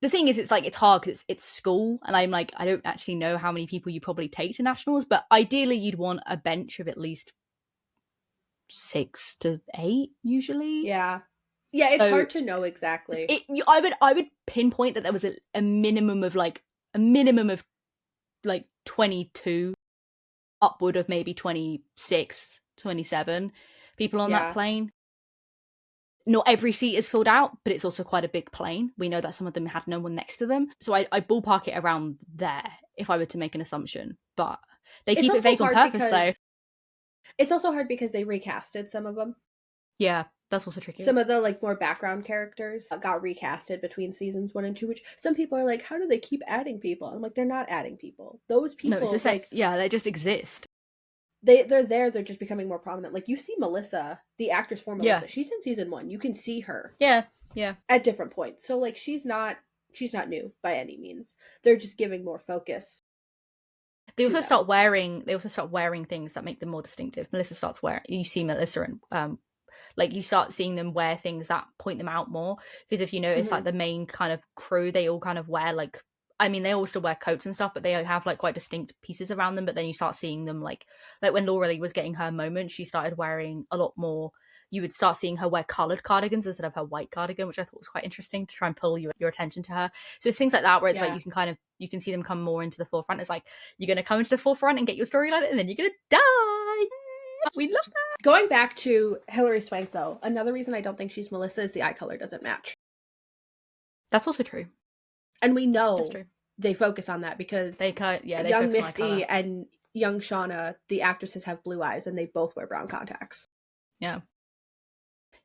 B: The thing is, it's like it's hard because it's school, and I'm like, I don't actually know how many people you probably take to nationals, but ideally you'd want a bench of at least 6 to 8 usually.
A: Yeah, it's hard to know exactly.
B: I would pinpoint that there was a minimum of 22, upward of maybe 26, 27 people on that plane. Not every seat is filled out, but it's also quite a big plane. We know that some of them had no one next to them. So I ballpark it around there if I were to make an assumption. But they keep it vague on purpose, though.
A: It's also hard because they recasted some of them.
B: Yeah, that's also tricky.
A: Some of the like more background characters got recasted between seasons 1 and 2, which some people are like, how do they keep adding people? I'm like, they're not adding people. Those people,
B: no, it's like, yeah, they just exist.
A: They're there. They're just becoming more prominent. Like you see Melissa, the actress for Melissa.
B: Yeah.
A: She's in season 1. You can see her.
B: Yeah.
A: At different points. So like she's not new by any means. They're just giving more focus.
B: They also start wearing things that make them more distinctive. Melissa starts wearing. You see Melissa and like you start seeing them wear things that point them out more. Because if you notice, like the main kind of crew, they all kind of wear like. I mean, they all still wear coats and stuff, but they have like quite distinct pieces around them. But then you start seeing them like when Laura Lee was getting her moment, she started wearing a lot more. You would start seeing her wear coloured cardigans instead of her white cardigan, which I thought was quite interesting to try and pull your attention to her. So it's things like that where it's like you can see them come more into the forefront. It's like you're going to come into the forefront and get your storyline, and then you're going to die. We love that.
A: Going back to Hilary Swank, though, another reason I don't think she's Melissa is the eye color doesn't match.
B: That's also true.
A: And we know they focus on that because young Misty and young Shauna, the actresses, have blue eyes and they both wear brown contacts.
B: Yeah.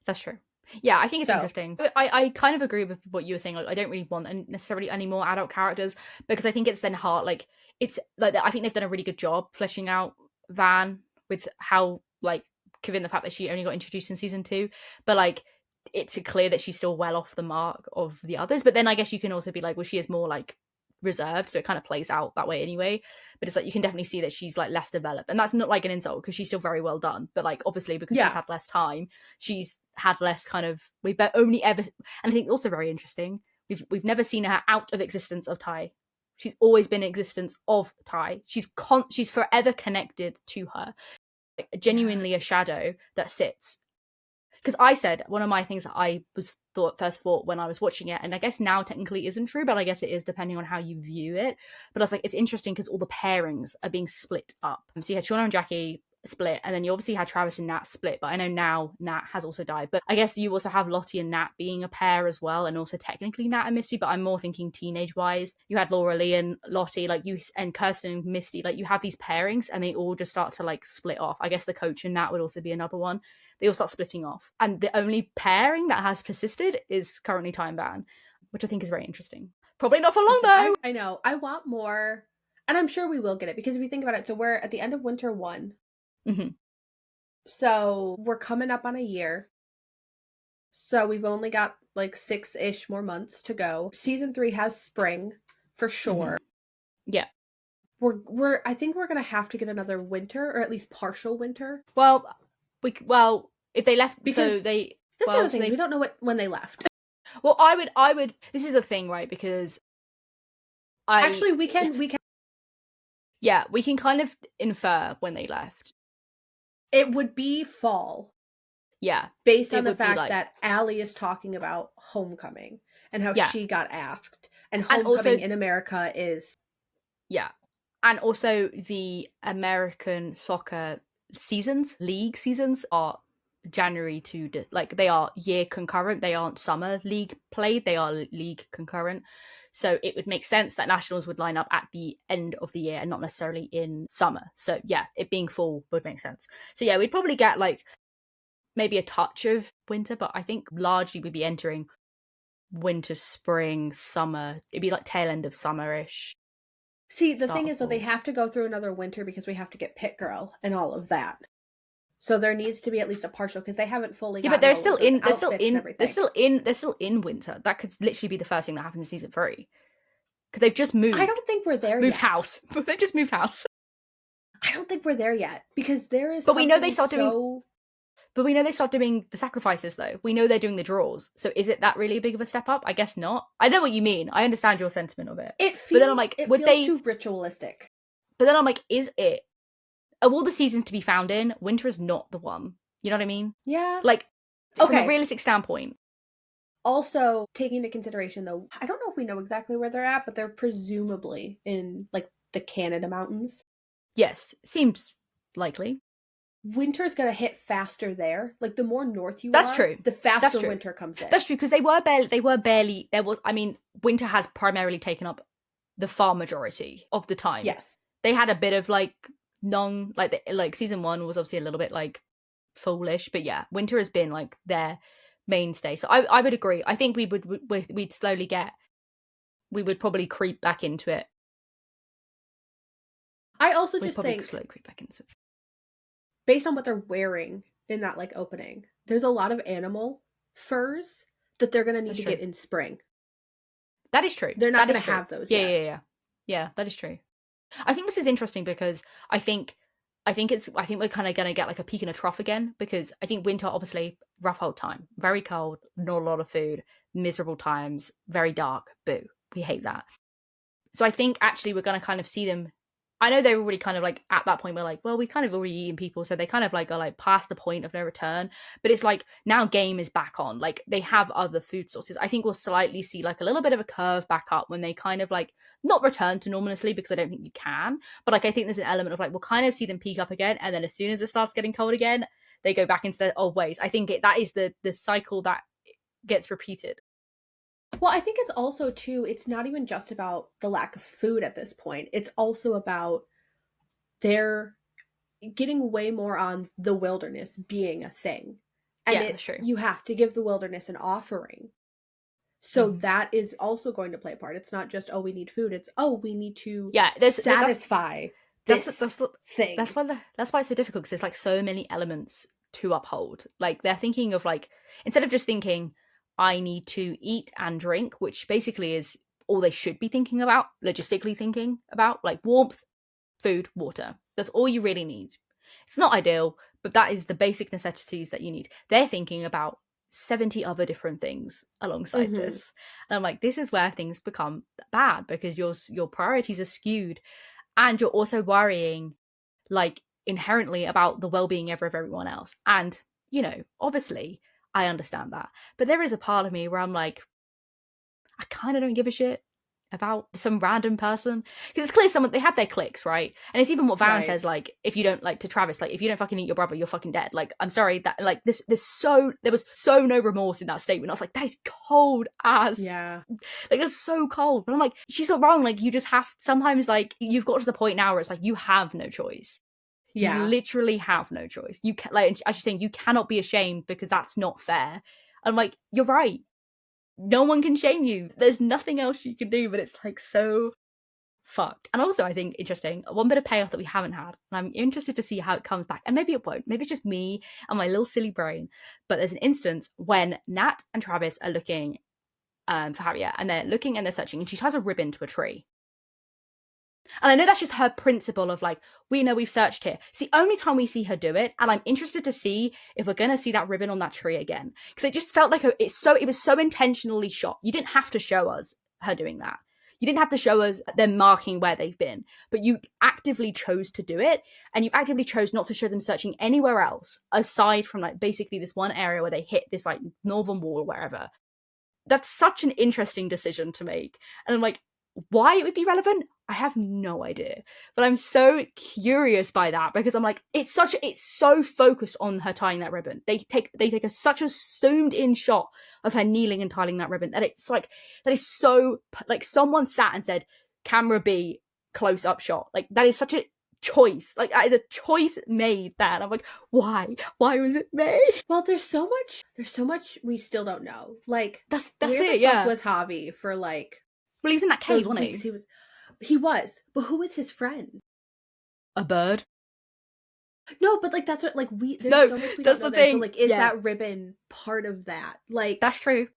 B: That's true. Yeah, I think it's interesting. I kind of agree with what you were saying. Like, I don't really want necessarily any more adult characters because I think it's then hard. Like, it's like I think they've done a really good job fleshing out Van with how, like, given the fact that she only got introduced in season 2, but like it's clear that she's still well off the mark of the others. But then I guess you can also be like, well, she is more like reserved, so it kind of plays out that way anyway. But it's like you can definitely see that she's like less developed, and that's not like an insult because she's still very well done. But like obviously because she's had less time, she's had less kind of. We've only ever, and I think also very interesting. We've never seen her out of existence of Tai. She's always been in existence of Tai. She's forever connected to her. Like, genuinely a shadow that sits. Because I said one of my things that I first thought when I was watching it, and I guess now technically isn't true, but I guess it is depending on how you view it. But I was like, it's interesting because all the pairings are being split up. So you had Shauna and Jackie split, and then you obviously had Travis and Nat split, but I know now Nat has also died. But I guess you also have Lottie and Nat being a pair as well, and also technically Nat and Misty, but I'm more thinking teenage wise. You had Laura Lee and Lottie, like you, and Kirsten and Misty, like you have these pairings and they all just start to like split off. I guess the coach and Nat would also be another one. They all start splitting off, and the only pairing that has persisted is currently Time Van, which I think is very interesting. Probably not for long though.
A: I know. I want more, and I'm sure we will get it because if you think about it, so we're at the end of winter 1.
B: Mm-hmm.
A: So we're coming up on a year. So we've only got like 6-ish more months to go. Season 3 has spring for sure.
B: Mm-hmm. Yeah.
A: I think we're gonna have to get another winter, or at least partial winter.
B: Well, if they left,
A: because
B: so they.
A: That's the other thing. We don't know when they left.
B: Well, I would. This is the thing, right? Because
A: actually we can
B: Yeah, we can kind of infer when they left.
A: It would be fall.
B: Yeah.
A: Based on the fact that Allie is talking about homecoming and how she got asked. And homecoming also, in America is...
B: Yeah. And also the American soccer league seasons are January to, like, they are year concurrent. They aren't summer league played. They are league concurrent. So it would make sense that nationals would line up at the end of the year and not necessarily in summer. So yeah, it being fall would make sense. So yeah, we'd probably get like maybe a touch of winter, but I think largely we'd be entering winter, spring, summer. It'd be like tail end of summer-ish.
A: See, the thing is, though, they have to go through another winter because we have to get Pit Girl and all of that. So there needs to be at least a partial, because they haven't fully.
B: Yeah, but they're still in winter. That could literally be the first thing that happens in season 3, because they've just moved.
A: I don't think we're there.
B: Moved house. They've just moved house.
A: I don't think we're there yet, because there is.
B: But we know they start doing. But we know they start doing the sacrifices, though. We know they're doing the draws. So is it that really big of a step up? I guess not. I know what you mean. I understand your sentiment of it.
A: It feels. But then I'm like, it feels too ritualistic.
B: But then I'm like, is it? Of all the seasons to be found in, winter is not the one. You know what I mean?
A: Yeah.
B: Like, from a realistic standpoint.
A: Also, taking into consideration, though, I don't know if we know exactly where they're at, but they're presumably in, like, the Canada mountains.
B: Yes, seems likely.
A: Winter's gonna hit faster there. Like, the more north you
B: That's true.
A: The faster winter comes in.
B: That's true, because winter has primarily taken up the far majority of the time.
A: Yes.
B: They had a bit of, like, season 1 was obviously a little bit like foolish, but yeah, winter has been like their mainstay. So I would agree. I think we'd probably creep back into it.
A: I also just think
B: slowly creep back into it.
A: Based on what they're wearing in that like opening, there's a lot of animal furs that they're gonna need to get in spring.
B: That is true.
A: They're not gonna have those.
B: Yeah, that is true. I think this is interesting because I think we're kind of going to get like a peak and a trough again, because I think winter, obviously, rough old time, very cold, not a lot of food, miserable times, very dark, boo, we hate that. So I think actually we're going to kind of see them. I know they're already kind of like at that point where like, well, we kind of already eaten people, so they kind of like are like past the point of no return. But it's like now game is back on. Like they have other food sources. I think we'll slightly see like a little bit of a curve back up when they kind of like not return to normalcy, because I don't think you can. But like I think there's an element of like we'll kind of see them peak up again, and then as soon as it starts getting cold again, they go back into their old ways. I think that is the cycle that gets repeated.
A: Well, I think it's also, too, it's not even just about the lack of food at this point. It's also about they're getting way more on the wilderness being a thing. And you have to give the wilderness an offering. So that is also going to play a part. It's not just, we need food. It's, we need to satisfy this thing.
B: That's why it's so difficult, because there's like so many elements to uphold. Like they're thinking of like, instead of just thinking, I need to eat and drink, which basically is all they should be thinking about, logistically thinking about, like warmth, food, water. That's all you really need. It's not ideal, but that is the basic necessities that you need. They're thinking about 70 other different things alongside this. And I'm like, this is where things become bad, because your priorities are skewed, and you're also worrying like inherently about the well-being of everyone else. And, you know, obviously I understand that. But there is a part of me where I'm like, I kind of don't give a shit about some random person. Because it's clear they have their cliques, right? And it's even what Van says, like, if you don't, like, to Travis, like, if you don't fucking eat your brother, you're fucking dead. Like, I'm sorry, that, like, there was so no remorse in that statement. I was like, that is cold as.
A: Yeah.
B: Like, that's so cold. But I'm like, she's not wrong. Like, you just have, sometimes, like, you've got to the point now where it's like, you have no choice. Yeah. You literally have no choice. You can, like, as you're saying, you cannot be ashamed, because that's not fair. I'm like, you're right. No one can shame you. There's nothing else you can do, but it's like so fucked. And also, I think interesting, one bit of payoff that we haven't had, and I'm interested to see how it comes back. And maybe it won't. Maybe it's just me and my little silly brain. But there's an instance when Nat and Travis are looking for Javier, and they're looking and they're searching, and she ties a ribbon to a tree. And I know that's just her principle of like, we know we've searched here. It's the only time we see her do it. And I'm interested to see if we're going to see that ribbon on that tree again. Because it just felt like it was so intentionally shot. You didn't have to show us her doing that. You didn't have to show us them marking where they've been, but you actively chose to do it, and you actively chose not to show them searching anywhere else aside from like basically this one area where they hit this like northern wall or wherever. That's such an interesting decision to make. And I'm like, why it would be relevant, I have no idea. But I'm so curious by that because I'm like, it's so focused on her tying that ribbon. They take such a zoomed in shot of her kneeling and tying that ribbon that it's like, that is so, like someone sat and said, camera B, close up shot. Like that is such a choice. Like that is a choice made there. And I'm like, why was it made?
A: Well, there's so much we still don't know. Like
B: that's
A: where
B: it.
A: The
B: Yeah,
A: fuck was Javi for like?
B: Well, he was in that cave, wasn't he?
A: He was. But who was his friend?
B: A bird.
A: No, but like that's what like there's so much we
B: that's
A: don't know
B: the thing.
A: So like, is that ribbon part of that? Like
B: that's true.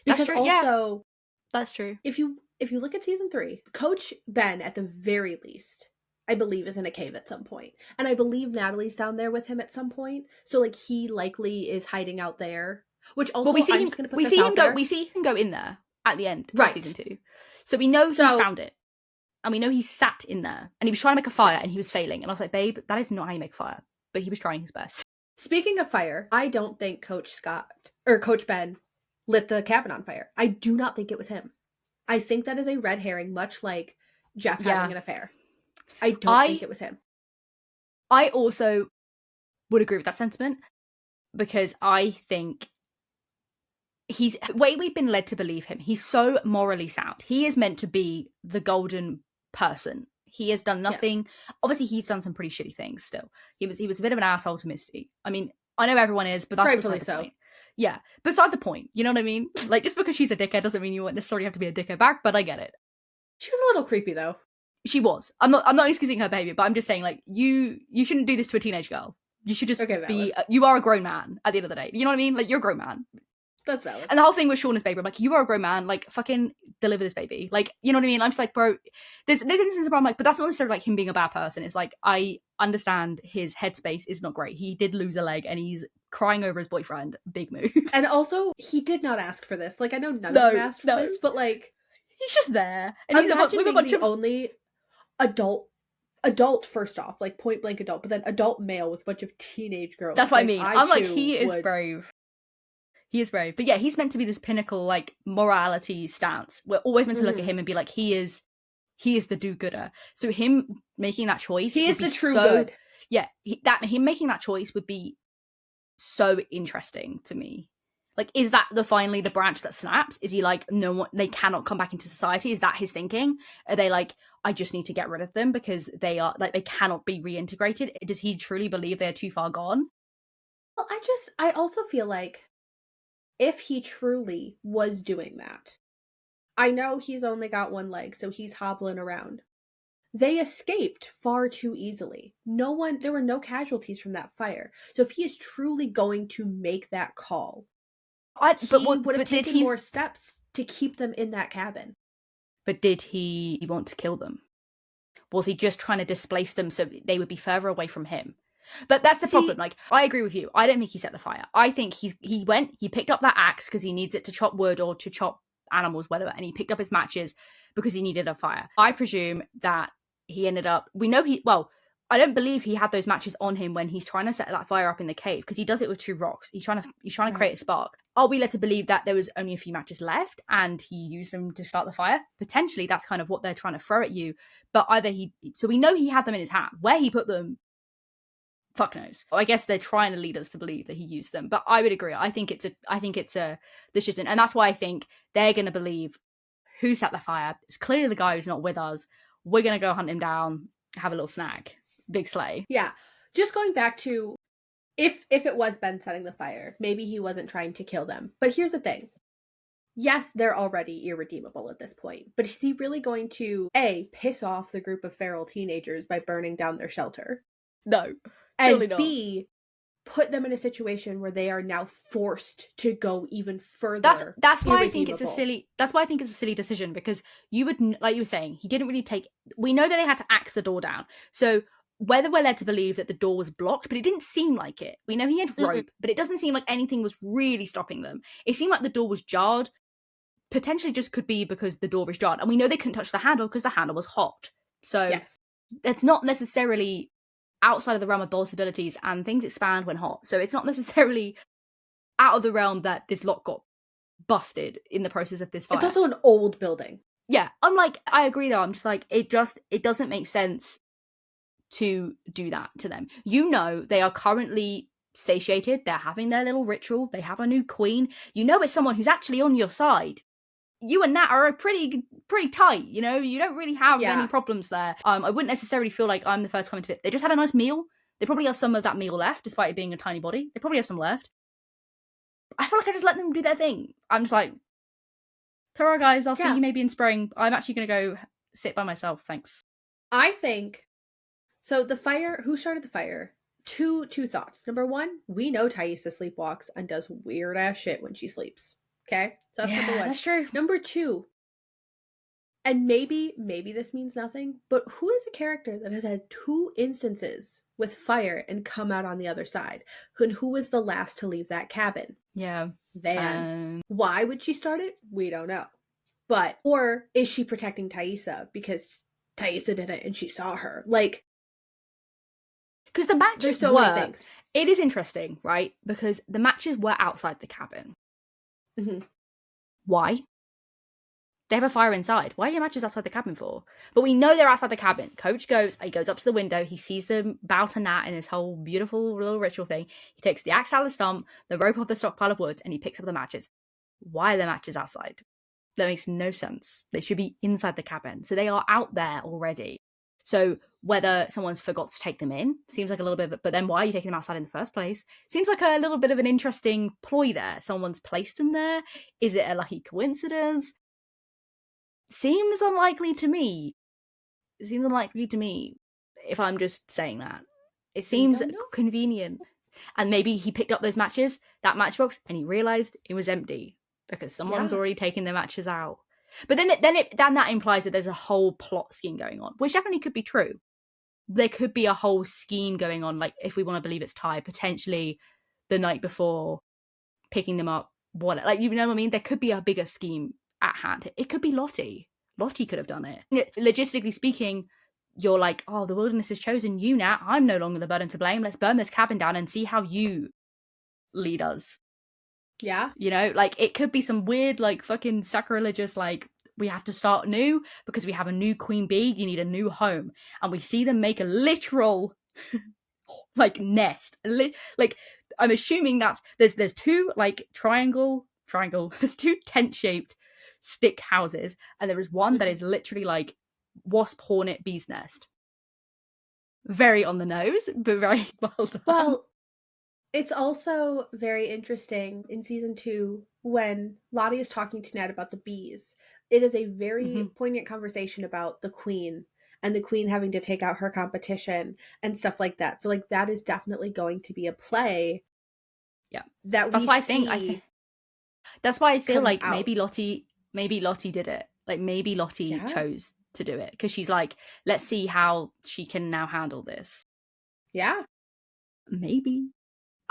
A: Because
B: that's true.
A: Also,
B: that's true.
A: If you look at season 3, Coach Ben at the very least, I believe, is in a cave at some point, and I believe Natalie's down there with him at some point. So like he likely is hiding out there. Which also,
B: we see him go in there at the end of season 2. So we know he's found it. And we know he sat in there. And he was trying to make a fire and he was failing. And I was like, babe, that is not how you make a fire. But he was trying his best.
A: Speaking of fire, I don't think Coach Ben lit the cabin on fire. I do not think it was him. I think that is a red herring, much like Jeff having an affair. I don't think it was him.
B: I also would agree with that sentiment. Because I think the way we've been led to believe him, he's so morally sound. He is meant to be the golden person. He has done nothing. Yes. Obviously, he's done some pretty shitty things still. He was a bit of an asshole to Misty. I mean, I know everyone is, but that's beside the point. Yeah, beside the point. You know what I mean? Like, just because she's a dickhead doesn't mean you won't necessarily have to be a dickhead back, but I get it.
A: She was a little creepy, though.
B: She was. I'm not excusing her behavior, but I'm just saying, like, you shouldn't do this to a teenage girl. You should just be... you are a grown man at the end of the day. You know what I mean? Like, you're a grown man.
A: That's valid.
B: And the whole thing with Shauna's baby, I'm like, you are a grown man, like, fucking deliver this baby. Like, you know what I mean? I'm just like, bro, there's instances where I'm like, but that's not necessarily like him being a bad person. It's like, I understand his headspace is not great. He did lose a leg and he's crying over his boyfriend. Big move.
A: And also, he did not ask for this. Like, I know none of them asked for this, but like...
B: He's just there. And he's
A: the only adult, first off, like point blank adult, but then adult male with a bunch of teenage girls.
B: That's what I mean. I'm like, he is brave. He is brave. But yeah, he's meant to be this pinnacle, like, morality stance. We're always meant to look at him and be like, he is the do-gooder. So him making that choice...
A: He is the true good.
B: Yeah, him making that choice would be so interesting to me. Like, is that finally the branch that snaps? Is he like, no, they cannot come back into society? Is that his thinking? Are they like, I just need to get rid of them because they are, like, they cannot be reintegrated? Does he truly believe they're too far gone?
A: Well, I also feel like if he truly was doing that, I know he's only got one leg, so he's hobbling around. They escaped far too easily. There were no casualties from that fire. So if he is truly going to make that call, he would have taken more steps to keep them in that cabin.
B: But did he want to kill them? Was he just trying to displace them so they would be further away from him? But that's the problem. Like, I agree with you. I don't think he set the fire. I think he picked up that axe because he needs it to chop wood or to chop animals, whatever, and he picked up his matches because he needed a fire. I presume that he ended up... I don't believe he had those matches on him when he's trying to set that fire up in the cave, because he does it with 2 rocks. He's trying to create a spark. Are we led to believe that there was only a few matches left and he used them to start the fire? Potentially, that's kind of what they're trying to throw at you. But so we know he had them in his hand. Where he put them, fuck knows. I guess they're trying to lead us to believe that he used them. But I would agree. I think it's a decision, and that's why I think they're going to believe who set the fire. It's clearly the guy who's not with us. We're going to go hunt him down, have a little snack. Big slay.
A: Yeah. Just going back to if it was Ben setting the fire, maybe he wasn't trying to kill them. But here's the thing. Yes, they're already irredeemable at this point. But is he really going to, A, piss off the group of feral teenagers by burning down their shelter?
B: No.
A: And not. B, put them in a situation where they are now forced to go even further.
B: That's why I think it's a silly decision, because you would, like you were saying, he didn't really we know that they had to axe the door down. So whether we're led to believe that the door was blocked, but it didn't seem like it. We know he had rope, but it doesn't seem like anything was really stopping them. It seemed like the door was jarred. potentially just could be because the door is jarred. And we know they couldn't touch the handle because the handle was hot. So it's not necessarily outside of the realm of possibilities, and things expand when hot. So it's not necessarily out of the realm that this lock got busted in the process of this fire.
A: It's also an old building.
B: Yeah, I'm like, I agree though. I'm just like, it doesn't make sense to do that to them. You know, they are currently satiated. They're having their little ritual. They have a new queen. You know, it's someone who's actually on your side. You and Nat are pretty tight, you know? You don't really have any problems there. I wouldn't necessarily feel like I'm the first coming to it. They just had a nice meal. They probably have some of that meal left, despite it being a tiny body. They probably have some left. I feel like I just let them do their thing. I'm just like, ta-ra, guys, I'll see you maybe in spring. I'm actually going to go sit by myself, thanks.
A: I think, so the fire, who started the fire? Two thoughts. Number one, we know Thaisa sleepwalks and does weird-ass shit when she sleeps. Okay? So that's number one.
B: That's true.
A: Number two, and maybe this means nothing, but who is a character that has had 2 instances with fire and come out on the other side? And who was the last to leave that cabin?
B: Yeah.
A: Van. Why would she start it? We don't know. But, or is she protecting Thaisa because Thaisa did it and she saw her? Like,
B: because the matches
A: so many things.
B: It is interesting, right? Because the matches were outside the cabin.
A: Mm-hmm.
B: Why? They have a fire inside. Why are your matches outside the cabin for? But we know they're outside the cabin. Coach goes up to the window. He sees them bow to Nat in this whole beautiful little ritual thing. He takes the axe out of the stump, the rope off the stockpile of wood, and he picks up the matches. Why are the matches outside? That makes no sense. They should be inside the cabin. So they are out there already. So whether someone's forgot to take them in seems like a little bit, but then why are you taking them outside in the first place? Seems like a little bit of an interesting ploy there. Someone's placed them there. Is it a lucky coincidence? Seems unlikely to me. It seems unlikely to me, if I'm just saying that. It seems convenient. And maybe he picked up those matches, that matchbox, and he realised it was empty because someone's already taken the matches out. But then that implies that there's a whole plot scheme going on, which definitely could be true. There could be a whole scheme going on, like if we want to believe it's Ty, potentially the night before, picking them up, whatever. Like, you know what I mean? There could be a bigger scheme at hand. It could be Lottie. Lottie could have done it. Logistically speaking, you're like, oh, the wilderness has chosen you now. I'm no longer the burden to blame. Let's burn this cabin down and see how you lead us.
A: Yeah.
B: You know, like, it could be some weird, like, fucking sacrilegious, like, we have to start new because we have a new queen bee. You need a new home. And we see them make a literal, like, nest. Like, I'm assuming that there's 2, like, triangle. There's 2 tent-shaped stick houses. And there is one that is literally, like, wasp, hornet, bee's nest. Very on the nose, but very well done.
A: Well, it's also very interesting in season 2 when Lottie is talking to Ned about the bees. It is a very poignant conversation about the queen and the queen having to take out her competition and stuff like that. So, like, that is definitely going to be a play.
B: Yeah,
A: that's
B: why I think. That's why I feel like
A: out.
B: maybe Lottie did it. Like, maybe Lottie chose to do it because she's like, let's see how she can now handle this.
A: Yeah,
B: maybe.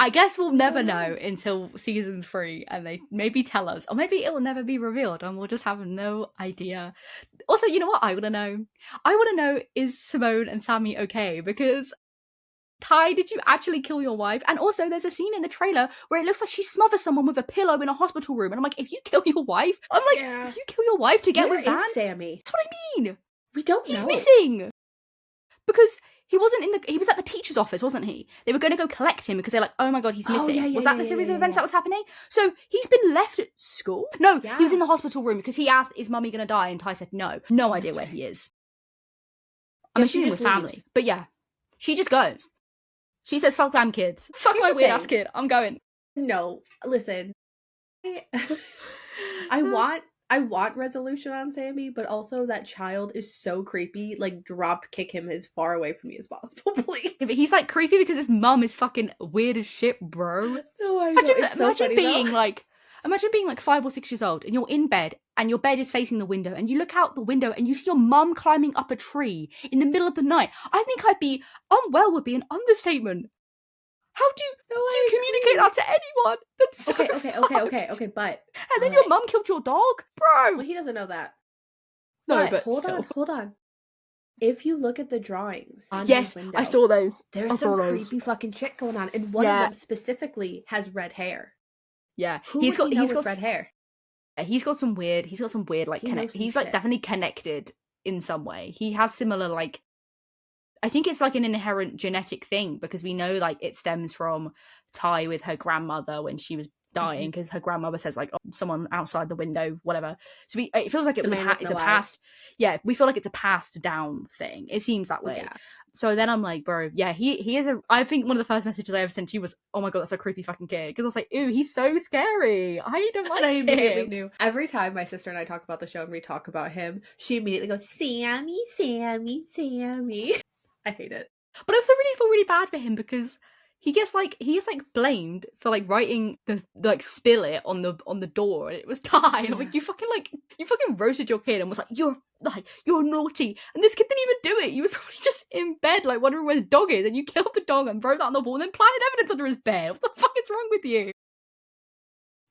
B: I guess we'll never know until season 3 and they maybe tell us. Or maybe it will never be revealed and we'll just have no idea. Also, you know what I want to know? I want to know, is Simone and Sammy okay? Because, Ty, did you actually kill your wife? And also, there's a scene in the trailer where it looks like she smothers someone with a pillow in a hospital room. And I'm like, if you kill your wife, if you kill your wife to get with Van?
A: Where is Sammy?
B: That's what I mean.
A: We don't know.
B: He's missing. Because he was at the teacher's office, wasn't he? They were going to go collect him because they're like, oh my god, he's missing. Was that the series of events that was happening? So he's been left at school? No, he was in the hospital room because he asked, is mummy going to die? And Ty said no. No idea where he is. I'm assuming with family. Leaves. But yeah, she just goes. She says, fuck them kids. Fuck my weird ass kid. I'm going.
A: No, listen. I want resolution on Sammy, but also that child is so creepy. Like, drop kick him as far away from me as possible, please.
B: Yeah, but he's like creepy because his mum is fucking weird as shit, bro.
A: No, I know.
B: Imagine being like 5 or 6 years old and you're in bed and your bed is facing the window and you look out the window and you see your mum climbing up a tree in the middle of the night. I think I'd be unwell would be an understatement. How do you communicate that to anyone? That's so
A: okay, but...
B: And then your mum killed your dog? Bro!
A: Well, he doesn't know that.
B: No, but
A: hold on. If you look at the drawings on
B: yes,
A: his window,
B: I saw those.
A: There's some creepy fucking shit going on, and one of them specifically has red hair.
B: Yeah,
A: he's got red hair.
B: He's got some weird like he's like definitely connected in some way. He has similar like, I think it's like an inherent genetic thing, because we know like it stems from Ty with her grandmother when she was dying, because her grandmother says like, oh, someone outside the window, whatever. So it feels like it was it's a past. Yeah, we feel like it's a passed down thing. It seems that way. Yeah. So then I'm like, bro, yeah, he is I think one of the first messages I ever sent to you was, oh my god, that's a creepy fucking kid. Because I was like, ew, he's so scary. I don't like him. I immediately
A: knew. Every time my sister and I talk about the show and we talk about him, she immediately goes, Sammy, Sammy, Sammy. I hate it.
B: But I also really feel really bad for him, because he gets blamed for like writing the like spill it on the door, and it was Ty. And I'm like, you fucking roasted your kid and was like, you're naughty, and this kid didn't even do it. He was probably just in bed like wondering where his dog is, and you killed the dog and wrote that on the wall and then planted evidence under his bed. What the fuck is wrong with you?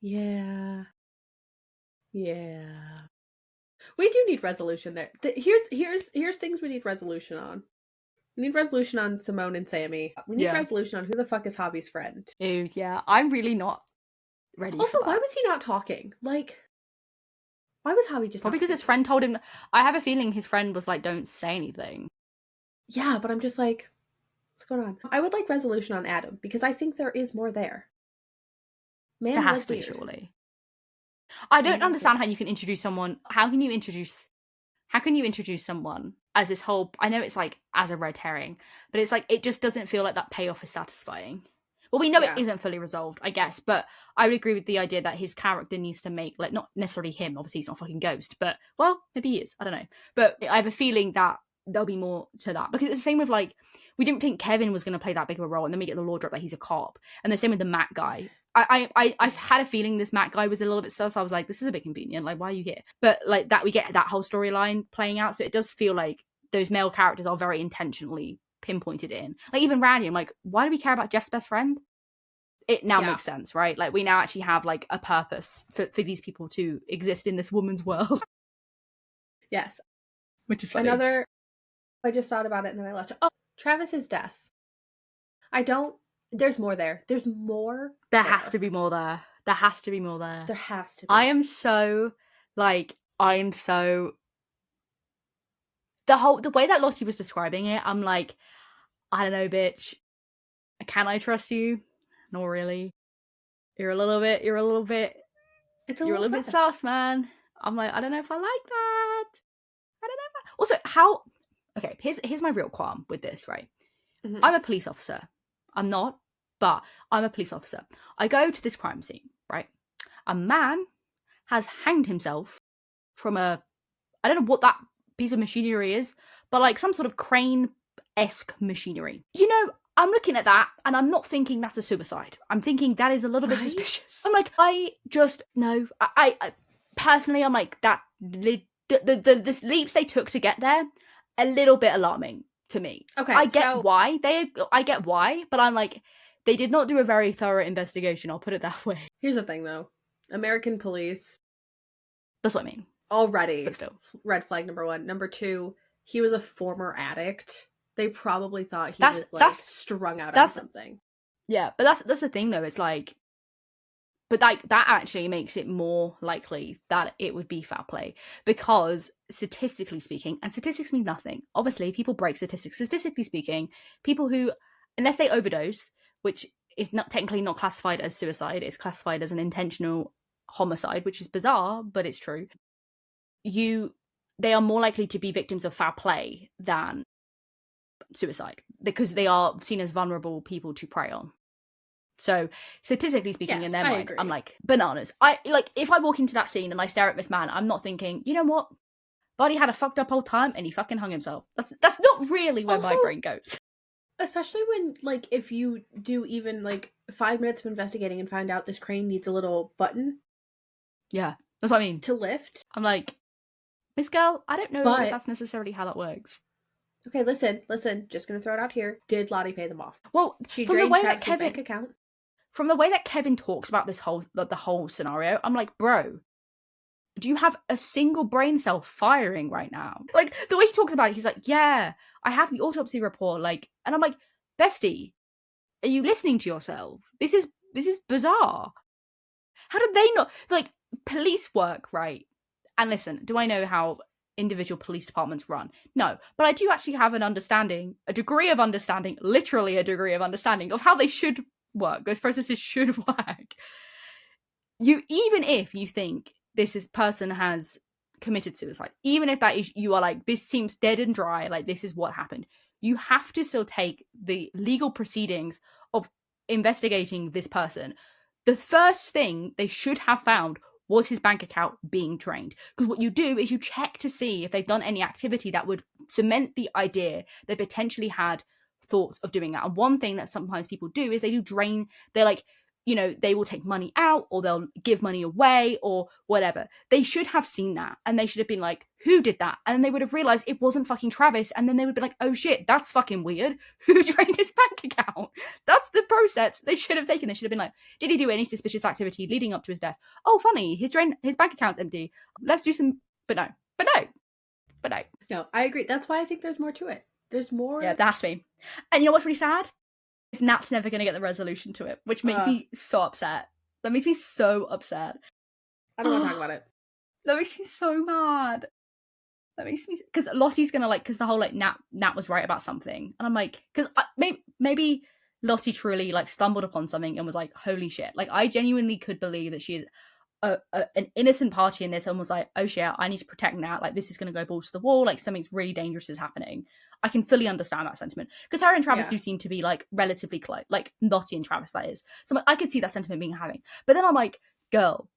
A: Yeah. We do need resolution there. Here's things we need resolution on. We need resolution on Simone and Sammy. We need resolution on who the fuck is Javi's friend.
B: Ew, yeah. I'm really not ready
A: also,
B: for that.
A: Why was he not talking? Like, why was Javi just
B: probably because his friend told him... I have a feeling his friend was like, don't say anything.
A: Yeah, but I'm just like, what's going on? I would like resolution on Adam, because I think there is more there.
B: Man, there has to be, surely. I don't understand how you can introduce someone... How can you introduce someone as this whole... I know it's like as a red herring, but it's like it just doesn't feel like that payoff is satisfying. Well, we know it isn't fully resolved, I guess, but I would agree with the idea that his character needs to make, like, not necessarily him, obviously he's not a fucking ghost, but, well, maybe he is, I don't know. But I have a feeling that there'll be more to that, because it's the same with, like, we didn't think Kevin was going to play that big of a role, and then we get the lore drop that he's a cop, and the same with the Matt guy. I've had a feeling this Matt guy was a little bit sus. I was like, this is a bit convenient. Like, why are you here? But like that, we get that whole storyline playing out. So it does feel like those male characters are very intentionally pinpointed in. Like even Randy, I'm like, why do we care about Jeff's best friend? It now makes sense, right? Like we now actually have like a purpose for these people to exist in this woman's world.
A: Yes.
B: Which is funny.
A: I just thought about it and then I lost it. Oh, Travis's death. There's more there. There's more.
B: There has to be more there. There has to be more there.
A: There has to be.
B: I am so... The way that Lottie was describing it, I'm like, I don't know, bitch. Can I trust you? Not really. You're a little bit sus, man. I'm like, I don't know if I like that. I don't know if I... Also, how... Okay, here's my real qualm with this, right? Mm-hmm. I'm a police officer. I'm not, but I'm a police officer. I go to this crime scene, right? A man has hanged himself from I don't know what that piece of machinery is, but like some sort of crane-esque machinery. You know, I'm looking at that and I'm not thinking that's a suicide. I'm thinking that is a little bit suspicious. I'm like, I just, no. I personally, I'm like, that the leaps they took to get there, a little bit alarming to me. Okay, I get why, but I'm like, they did not do a very thorough investigation, I'll put it that way.
A: Here's the thing though. American police.
B: That's what I mean.
A: Already. But still. Red flag number 1. Number 2, he was a former addict. They probably thought he was like strung out on something.
B: Yeah, but that's the thing though, it's like, but like that actually makes it more likely that it would be foul play, because statistically speaking, and statistics mean nothing. Obviously, people break statistics. Statistically speaking, people who, unless they overdose, which is not technically not classified as suicide, it's classified as an intentional homicide, which is bizarre, but it's true. They are more likely to be victims of foul play than suicide, because they are seen as vulnerable people to prey on. So statistically speaking, in their mind, I'm like, bananas. If I walk into that scene and I stare at this man, I'm not thinking, you know what? Buddy had a fucked up old time and he fucking hung himself. That's not really where my brain goes.
A: Especially when, like, if you do even, like, 5 minutes of investigating and find out this crane needs a little button.
B: Yeah, that's what I mean.
A: To lift.
B: I'm like, Miss Girl, I don't know if that's necessarily how that works.
A: Okay, listen. Just gonna throw it out here. Did Lottie pay them off?
B: Well,
A: She drained Travis's bank account.
B: From the way that Kevin talks about this whole the whole scenario, I'm like, bro, do you have a single brain cell firing right now? Like, the way he talks about it, he's like, yeah, I have the autopsy report, like, and I'm like, bestie, are you listening to yourself? This is bizarre. How did they not, like, police work, right? And listen, do I know how individual police departments run? No, but I do actually have a degree of understanding, literally a degree of understanding of how they should work. Those processes should work. Even if you think person has committed suicide, even if that is, you are like, this seems dead and dry, like this is what happened, you have to still take the legal proceedings of investigating this person. The first thing they should have found was his bank account being drained. Because what you do is you check to see if they've done any activity that would cement the idea they potentially had thoughts of doing that. And one thing that sometimes people do is they do drain, they're like, they will take money out or they'll give money away or whatever. They should have seen that and they should have been like, who did that? And then they would have realized it wasn't fucking Travis. And then they would be like, oh shit, that's fucking weird. Who drained his bank account? That's the process they should have taken. They should have been like, did he do any suspicious activity leading up to his death? Oh, funny, his bank account's empty. Let's do some, but no.
A: No, I agree. That's why I think there's more to it. There's more.
B: Yeah, that's me. And you know what's really sad? Is Nat's never going to get the resolution to it, which makes me so upset. That makes me so upset.
A: I don't want to talk about it.
B: That makes me so mad. That makes me... Because Lottie's going to, like... Because the whole, like, Nat was right about something. And I'm like... Because maybe Lottie truly, like, stumbled upon something and was like, holy shit. Like, I genuinely could believe that she is an innocent party in this and was like, oh shit, I need to protect Nat. Like, this is going to go balls to the wall. Like, something's really dangerous is happening. I can fully understand that sentiment. Because her and Travis do seem to be, like, relatively close. Like, Lottie and Travis, that is. So I could see that sentiment being having. But then I'm like, girl,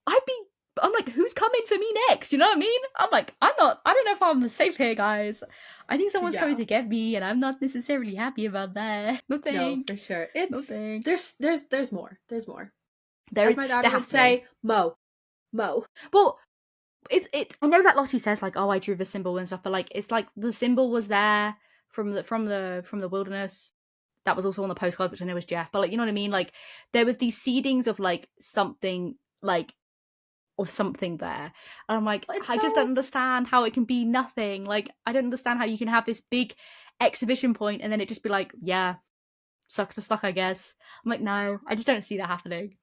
B: I'm like, who's coming for me next? You know what I mean? I'm like, I don't know if I'm safe here, guys. I think someone's coming to get me, and I'm not necessarily happy about that. No,
A: for sure. It's there's more. There's more.
B: As
A: my daughter would say, Mo.
B: Well, I know that Lottie says like, oh, I drew the symbol and stuff, but like, it's like the symbol was there from the wilderness. That was also on the postcards, which I know was Jeff. But like, you know what I mean? Like, there was these seedings of like something like of something there, and I'm like, I just don't understand how it can be nothing. Like, I don't understand how you can have this big exhibition point and then it just be like, yeah, suck to suck, I guess. I'm like, no, I just don't see that happening.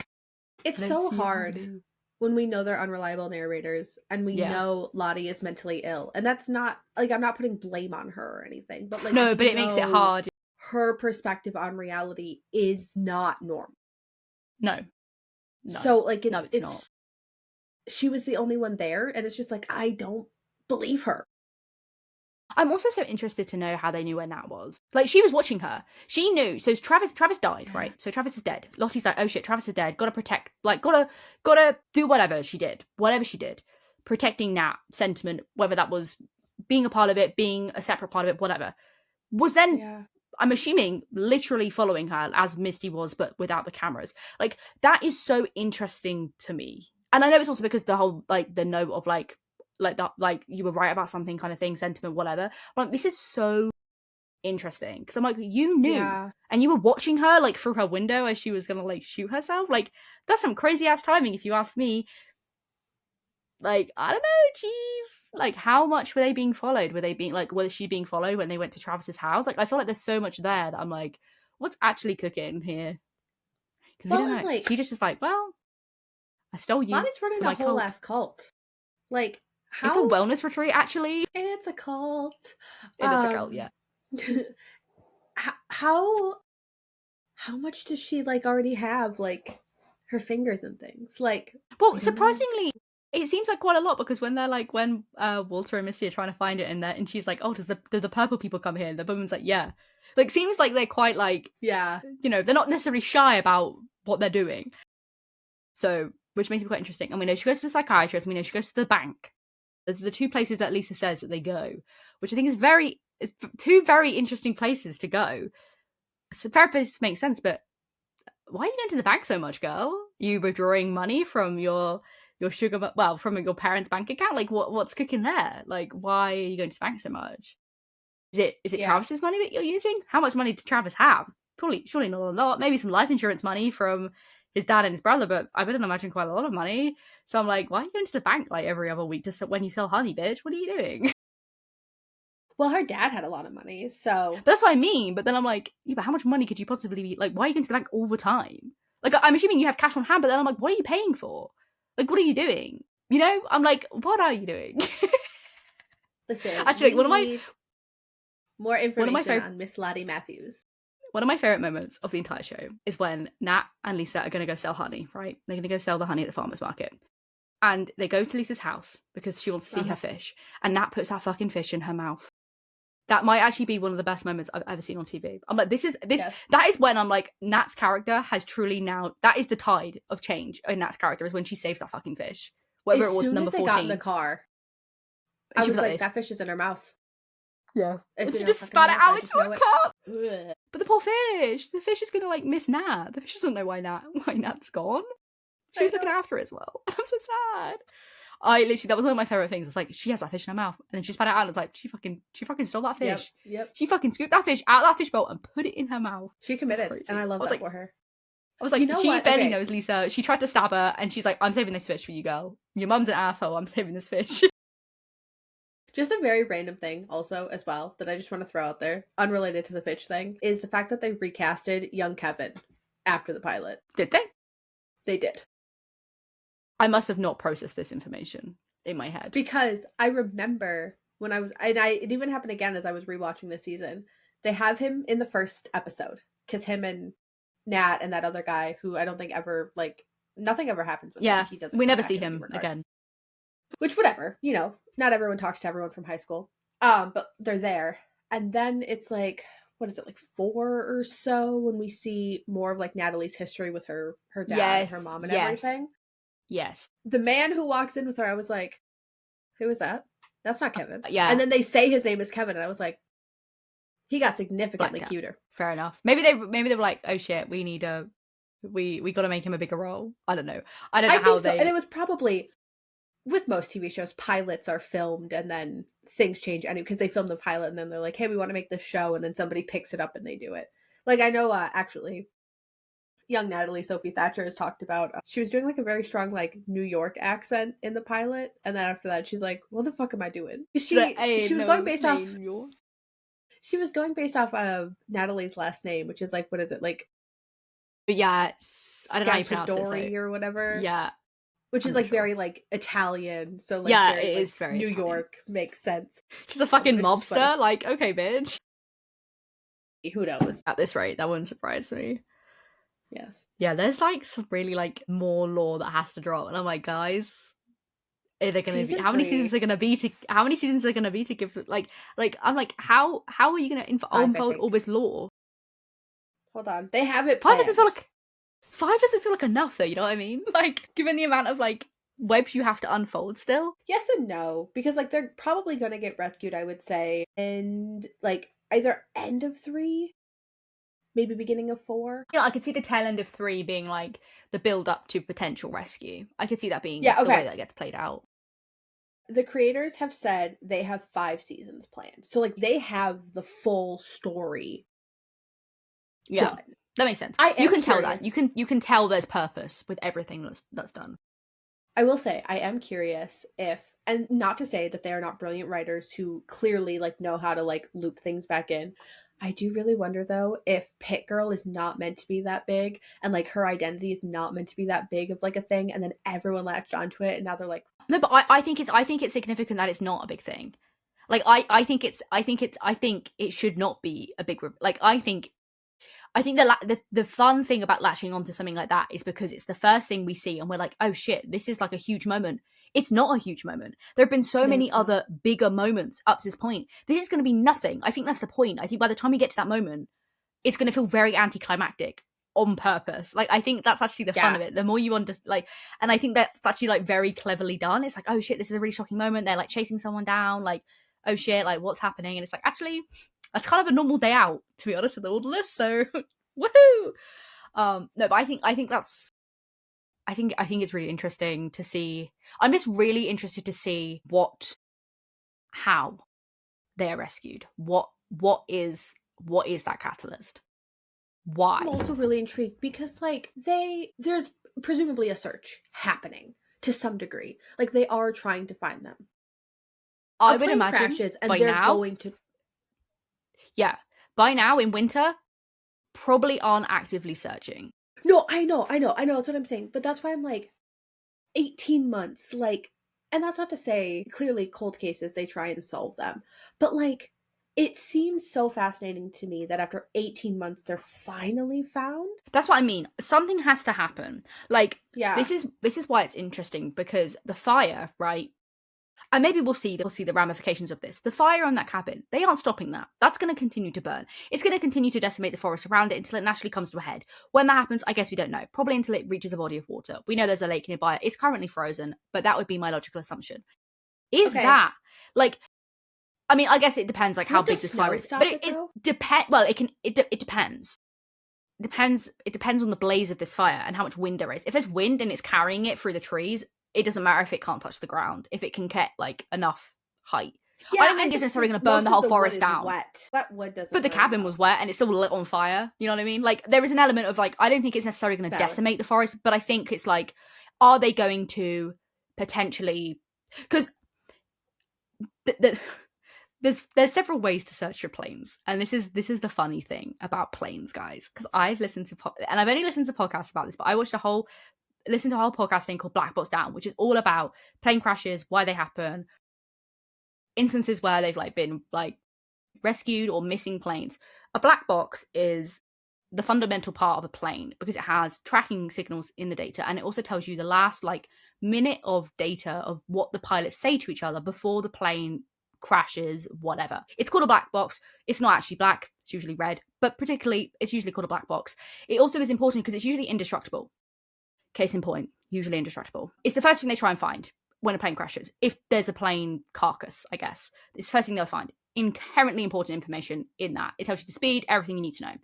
A: It's so hard when we know they're unreliable narrators and we know Lottie is mentally ill. And that's not, like, I'm not putting blame on her or anything, but like,
B: no, but it makes it hard.
A: Her perspective on reality is not normal.
B: No.
A: So, like, it's not. She was the only one there, and it's just like, I don't believe her.
B: I'm also so interested to know how they knew where Nat was. Like, she was watching her. She knew. So Travis died, right? So Travis is dead. Lottie's like, oh shit, Travis is dead. Gotta protect, like, gotta do whatever she did. Protecting Nat sentiment, whether that was being a part of it, being a separate part of it, whatever. Was then, I'm assuming, literally following her as Misty was, but without the cameras. Like, that is so interesting to me. And I know it's also because the whole, like, the note of, like that, like, you were right about something kind of thing, sentiment, whatever. But like, this is so interesting because I'm like, you knew, and you were watching her like through her window as she was gonna like shoot herself. Like, that's some crazy ass timing, if you ask me. Like, I don't know, Chief. Like, how much were they being followed? Was she being followed when they went to Travis's house? Like, I feel like there's so much there that I'm like, what's actually cooking here? Because we don't know. Like, she just is like, well, I stole you.
A: Lottie's running a whole ass cult. Like, how?
B: It's a wellness retreat, actually.
A: It's a cult.
B: It is a cult, yeah.
A: How much does she, like, already have, like, her fingers and things? Like,
B: well, surprisingly, it seems like quite a lot, because when they're like, when Walter and Misty are trying to find it in there, and she's like, oh, do the purple people come here? And the woman's like, yeah. Like, seems like they're quite, like,
A: yeah,
B: you know, they're not necessarily shy about what they're doing. So, which makes it quite interesting. And we know she goes to a psychiatrist, and we know she goes to the bank. Those are the two places that Lisa says that they go, which I think is two very interesting places to go. So therapist makes sense, but why are you going to the bank so much, girl? You withdrawing money from your from your parents' bank account? Like, what's cooking there? Like, why are you going to the bank so much? Is it Travis's money that you're using? How much money did Travis have? Surely not a lot. Maybe some life insurance money from his dad and his brother, but I wouldn't imagine quite a lot of money. So I'm like, why are you going to the bank like every other week just when you sell honey, bitch? What are you doing?
A: Well, her dad had a lot of money, so...
B: But that's what I mean. But then I'm like, yeah, but how much money could you possibly be... Like, why are you going to the bank all the time? Like, I'm assuming you have cash on hand, but then I'm like, what are you paying for? Like, what are you doing? You know? I'm like, what are you doing?
A: Listen,
B: actually,
A: more information on Miss Lottie Matthews.
B: One of my favorite moments of the entire show is when Nat and Lisa are going to go sell honey, right? They're going to go sell the honey at the farmer's market. And they go to Lisa's house because she wants to see her fish. And Nat puts that fucking fish in her mouth. That might actually be one of the best moments I've ever seen on TV. I'm like, that is when I'm like, Nat's character has truly now, that is the tide of change in Nat's character, is when she saves that fucking fish. Whether it was number 14. As soon as they got
A: in the car, I was like, that fish is in her mouth.
B: Yeah. And she just spat it out into a cup. But the poor fish. The fish is going to like miss Nat. The fish doesn't know why Nat's gone. She's looking after it as well. I'm so sad. That was one of my favorite things. It's like, she has that fish in her mouth, and then she spat it out, and it's like, she fucking stole that fish.
A: Yep.
B: She fucking scooped that fish out of that fish bowl and put it in her mouth.
A: She committed, and I love that for her.
B: I was like, she barely knows Lisa. She tried to stab her, and she's like, I'm saving this fish for you, girl. Your mum's an asshole. I'm saving this fish.
A: Just a very random thing also as well that I just want to throw out there, unrelated to the fish thing, is the fact that they recasted young Kevin after the pilot.
B: Did they?
A: They did.
B: I must have not processed this information in my head.
A: Because I remember when it even happened again as I was rewatching this season, they have him in the first episode, because him and Nat and that other guy, who I don't think ever, like, nothing ever happens with him. He doesn't.
B: We never see him again.
A: Which, whatever, you know, not everyone talks to everyone from high school. But they're there. And then it's like, what is it, like 4 or so, when we see more of like Natalie's history with her dad and her mom and everything.
B: Yes.
A: The man who walks in with her, I was like, who is that? That's not Kevin.
B: Yeah.
A: And then they say his name is Kevin, and I was like, he got significantly cuter.
B: Fair enough. Maybe they were like, oh shit, we need we got to make him a bigger role. I don't know. I don't know how they.
A: And it was probably, with most TV shows, pilots are filmed and then things change because they film the pilot and then they're like, hey, we want to make this show, and then somebody picks it up and they do it. Like, I know actually young Natalie, Sophie Thatcher, has talked about she was doing like a very strong like New York accent in the pilot, and then after that she's like, what the fuck am I doing? She was going based off New York. She was going based off of Natalie's last name, which is like, what is it, like,
B: but yeah, I don't know how you pronounce it,
A: or whatever.
B: Yeah.
A: Which is like very like Italian, so like
B: it is very
A: New
B: Italian.
A: York makes sense.
B: She's a fucking mobster. Like, okay, bitch.
A: Who knows?
B: At this rate, that wouldn't surprise me.
A: Yes.
B: Yeah, there's like some really like more lore that has to drop, and I'm like, guys, are they gonna be? How many seasons are gonna be to give? Like I'm like, how are you gonna unfold all this lore?
A: Hold on, they have it.
B: Five doesn't feel like enough, though. You know what I mean? Like, given the amount of like webs you have to unfold, still.
A: Yes and no, because like they're probably gonna get rescued, I would say, and like either end of 3. Maybe beginning of 4.
B: I could see the tail end of 3 being like the build up to potential rescue. I could see that being the way that gets played out.
A: The creators have said they have 5 seasons planned. So like they have the full story done.
B: That makes sense. You can tell that. You can tell there's purpose with everything that's done.
A: I will say I am curious if, and not to say that they are not brilliant writers who clearly like know how to like loop things back in. I do really wonder, though, if Pit Girl is not meant to be that big, and like her identity is not meant to be that big of like a thing, and then everyone latched onto it, and now they're like,
B: no. But I think it's significant that it's not a big thing. Like I think it should not be a big like I think the fun thing about latching onto something like that is because it's the first thing we see, and we're like, oh shit, this is like a huge moment. It's not a huge moment. There have been so many other bigger moments up to this point. This is going to be nothing. I think that's the point. I think by the time we get to that moment, it's going to feel very anticlimactic on purpose. Like, I think that's actually the fun of it. The more you understand, like, and I think that's actually like very cleverly done. It's like, oh shit, this is a really shocking moment. They're like chasing someone down. Like, oh shit, like what's happening? And it's like, actually, that's kind of a normal day out, to be honest, with all of this. So, woohoo! No, but I think that's. I think it's really interesting to see. I'm just really interested to see how they are rescued. What what is that catalyst? Why?
A: I'm also really intrigued because, like, there's presumably a search happening to some degree. Like, they are trying to find them.
B: I would imagine
A: crashes and
B: by
A: they're
B: now,
A: going to...
B: Yeah. By now, in winter, probably aren't actively searching.
A: No, I know. That's what I'm saying. But that's why I'm like, 18 months, like, and that's not to say, clearly cold cases, they try and solve them. But, like, it seems so fascinating to me that after 18 months, they're finally found.
B: That's what I mean. Something has to happen. Like,
A: yeah,
B: this is why it's interesting, because the fire, right? And maybe we'll see the ramifications of this. The fire on that cabin, they aren't stopping that. That's going to continue to burn. It's going to continue to decimate the forest around it until it naturally comes to a head. When that happens, I guess we don't know. Probably until it reaches a body of water. We know there's a lake nearby. It's currently frozen, but that would be my logical assumption. Is that, like, I mean, I guess it depends, like, how big this fire is. But it depends. Well, it depends. It depends on the blaze of this fire and how much wind there is. If there's wind and it's carrying it through the trees, it doesn't matter if it can't touch the ground, if it can get, like, enough height. Yeah, I don't think it's necessarily going to burn the whole forest down.
A: Wet wood doesn't.
B: But the cabin was wet and it's still lit on fire. You know what I mean? Like, there is an element of, like, I don't think it's necessarily going to decimate the forest, but I think it's like, are they going to potentially? Because there's several ways to search for planes, and this is the funny thing about planes, guys. Because I've listened to and I've only listened to podcasts about this, but I watched listened to a whole podcast thing called Black Box Down, which is all about plane crashes, why they happen, instances where they've, like, been, like, rescued or missing planes. A black box is the fundamental part of a plane because it has tracking signals in the data, and it also tells you the last, like, minute of data of what the pilots say to each other before the plane crashes, whatever. It's called a black box. It's not actually black, it's usually red, but particularly it's usually called a black box. It also is important because it's usually indestructible. Case in point, usually indestructible. It's the first thing they try and find when a plane crashes. If there's a plane carcass, I guess, it's the first thing they'll find. Inherently important information in that. It tells you the speed, everything you need to know.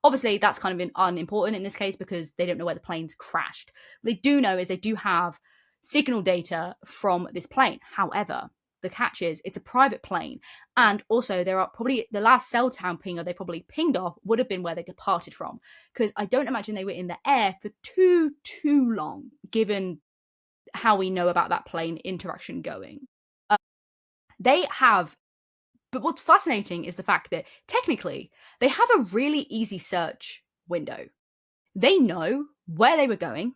B: Obviously, that's kind of unimportant in this case because they don't know where the plane's crashed. What they do know is they do have signal data from this plane. However, the catch is it's a private plane, and also there are probably the last cell town pinger they probably pinged off would have been where they departed from, because I don't imagine they were in the air for too long, given how we know about that plane interaction going. They have, but what's fascinating is the fact that technically they have a really easy search window. They know where they were going.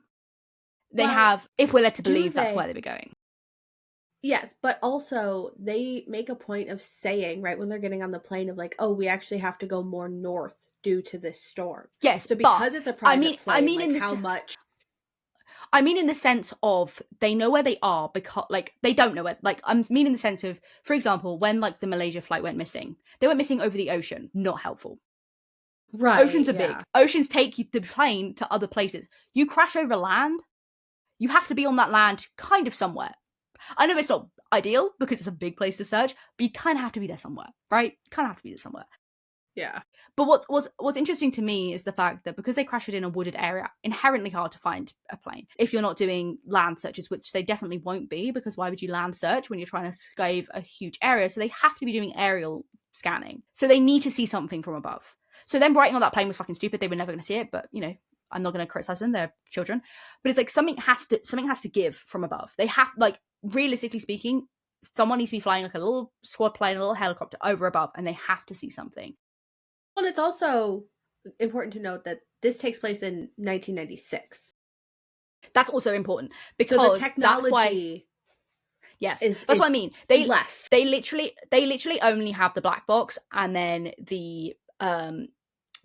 B: They have, if we're led to believe that's where they were going.
A: Yes, but also they make a point of saying, right, when they're getting on the plane, of like, oh, we actually have to go more north due to this storm.
B: Yes,
A: so because it's a private plane,
B: I mean, like, how much? I mean, in the sense of they know where they are because, like, they don't know where. Like, I mean, in the sense of, for example, when, like, the Malaysia flight went missing, they went missing over the ocean. Not helpful. Right. Oceans are big. Oceans take the plane to other places. You crash over land, you have to be on that land kind of somewhere. I know it's not ideal because it's a big place to search, but you kind of have to be there somewhere, right? You kind of have to be there somewhere.
A: Yeah.
B: But what's interesting to me is the fact that because they crashed it in a wooded area, inherently hard to find a plane. If you're not doing land searches, which they definitely won't be, because why would you land search when you're trying to scave a huge area? So they have to be doing aerial scanning. So they need to see something from above. So them writing on that plane was fucking stupid. They were never going to see it, but, you know, I'm not going to criticize them. They're children. But it's like something has to give from above. They have, like, realistically speaking, someone needs to be flying like a little squad plane, a little helicopter over above, and they have to see something.
A: Well, it's also important to note that this takes place in 1996.
B: That's also important because so the technology, that's why, yes, that's what I mean. They literally only have the black box and then the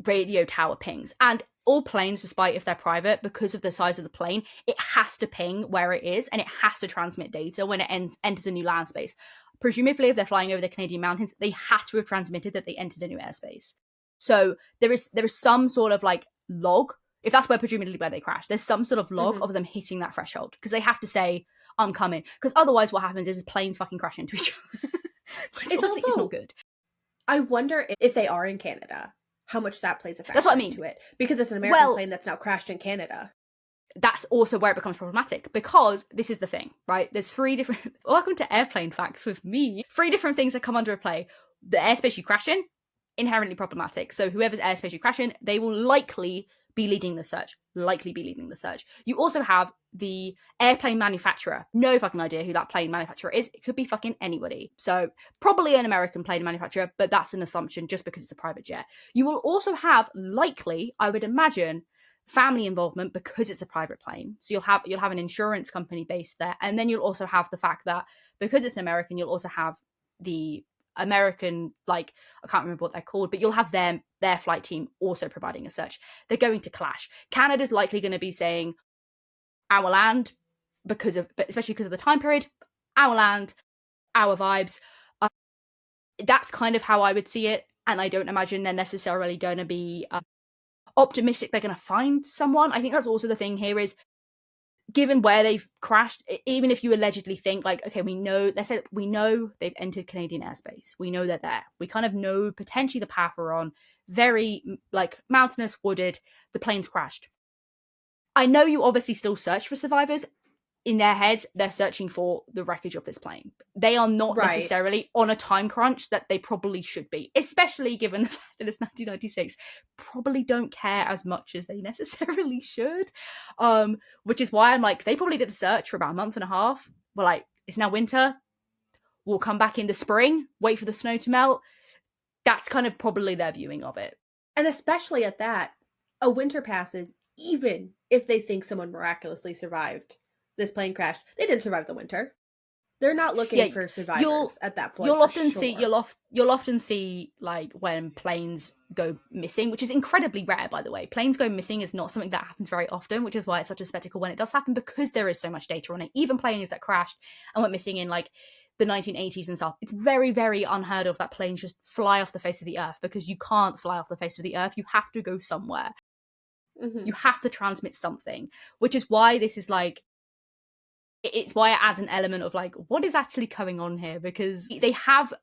B: radio tower pings, and all planes, despite if they're private, because of the size of the plane, it has to ping where it is and it has to transmit data when it enters a new land space. Presumably, if they're flying over the Canadian mountains, they have to have transmitted that they entered a new airspace. So there is some sort of, like, log, if that's presumably where they crash, there's some sort of log of them hitting that threshold, because they have to say, I'm coming, because otherwise what happens is planes fucking crash into each other. It's not good.
A: I wonder if they are in Canada, how much that plays a factor
B: that's what I mean.
A: into it, because it's an American plane that's now crashed in Canada.
B: That's also where it becomes problematic, because this is the thing, right? There's 3 different, welcome to airplane facts with me, 3 different things that come under a play. The airspace you crash in, inherently problematic. So whoever's airspace you crash in, they will likely be leading the search. You also have the airplane manufacturer. No fucking idea who that plane manufacturer is. It could be fucking anybody. So probably an American plane manufacturer, but that's an assumption just because it's a private jet. You will also have, likely, I would imagine, family involvement because it's a private plane. So you'll have an insurance company based there, and then you'll also have the fact that because it's American, you'll also have the American, like, I can't remember what they're called, but you'll have their flight team also providing a search. They're going to clash. Canada's likely going to be saying our land especially because of the time period, our land, our vibes. That's kind of how I would see it, and I don't imagine they're necessarily going to be optimistic they're going to find someone. I think that's also the thing here is, given where they've crashed, even if you allegedly think like, okay, let's say we know they've entered Canadian airspace. We know they're there. We kind of know potentially the path we're on. Very like mountainous, wooded, the plane's crashed. I know you obviously still search for survivors. In their heads, they're searching for the wreckage of this plane. They are not necessarily on a time crunch that they probably should be, especially given the fact that it's 1996. Probably don't care as much as they necessarily should, which is why I'm like, they probably did a search for about a month and a half. We're like, it's now winter. We'll come back in the spring, wait for the snow to melt. That's kind of probably their viewing of it.
A: And especially at that, a winter passes even if they think someone miraculously survived this plane crash. They didn't survive the winter. They're not looking for survivors at that point.
B: You'll often see like when planes go missing, which is incredibly rare, by the way. Planes go missing is not something that happens very often, which is why it's such a spectacle when it does happen, because there is so much data on it. Even planes that crashed and went missing in like the 1980s and stuff, it's very, very unheard of that planes just fly off the face of the earth, because you can't fly off the face of the earth. You have to go somewhere. Mm-hmm. You have to transmit something, which is why this is like, it's why it adds an element of like, what is actually going on here? Because they have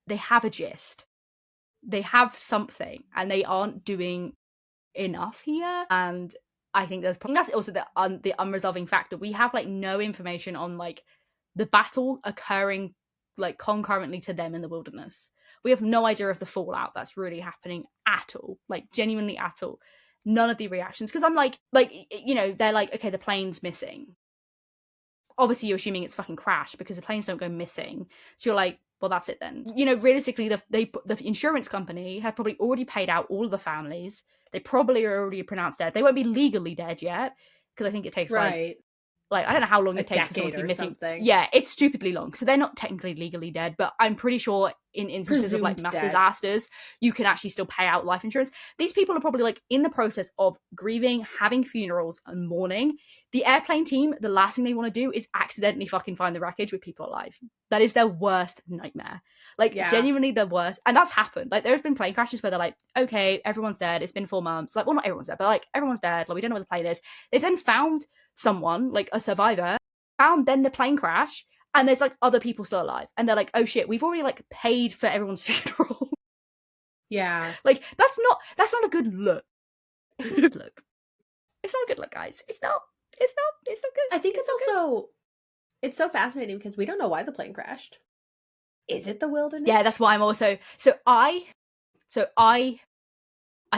B: a gist, they have something, and they aren't doing enough here. And I think that's also the unresolving factor. We have like no information on like the battle occurring like concurrently to them in the wilderness. We have no idea of the fallout that's really happening at all, like genuinely at all. None of the reactions, because I'm like, you know, they're like, okay, the plane's missing. Obviously you're assuming it's fucking crashed because the planes don't go missing. So you're like, well, that's it then. You know, realistically, the insurance company have probably already paid out all of the families. They probably are already pronounced dead. They won't be legally dead yet, because I think it takes like I don't know how long it takes for someone to be missing. Something. Yeah, it's stupidly long. So they're not technically legally dead, but I'm pretty sure in instances of like mass disasters, you can actually still pay out life insurance. These people are probably like in the process of grieving, having funerals and mourning. The airplane team, the last thing they want to do is accidentally fucking find the wreckage with people alive. That is their worst nightmare. Like, genuinely the worst. And that's happened. Like, there have been plane crashes where they're like, okay, everyone's dead. It's been 4 months. Like, well, not everyone's dead, but like, everyone's dead. Like, we don't know where the plane is. They've then found someone, like a survivor, found then the plane crash, and there's like other people still alive. And they're like, oh shit, we've already like paid for everyone's funeral.
A: Yeah.
B: Like, that's not a good look. It's not a good look. It's not a good look, guys. It's not good.
A: I think it's so fascinating because we don't know why the plane crashed. Is it the wilderness?
B: Yeah, that's why I'm also I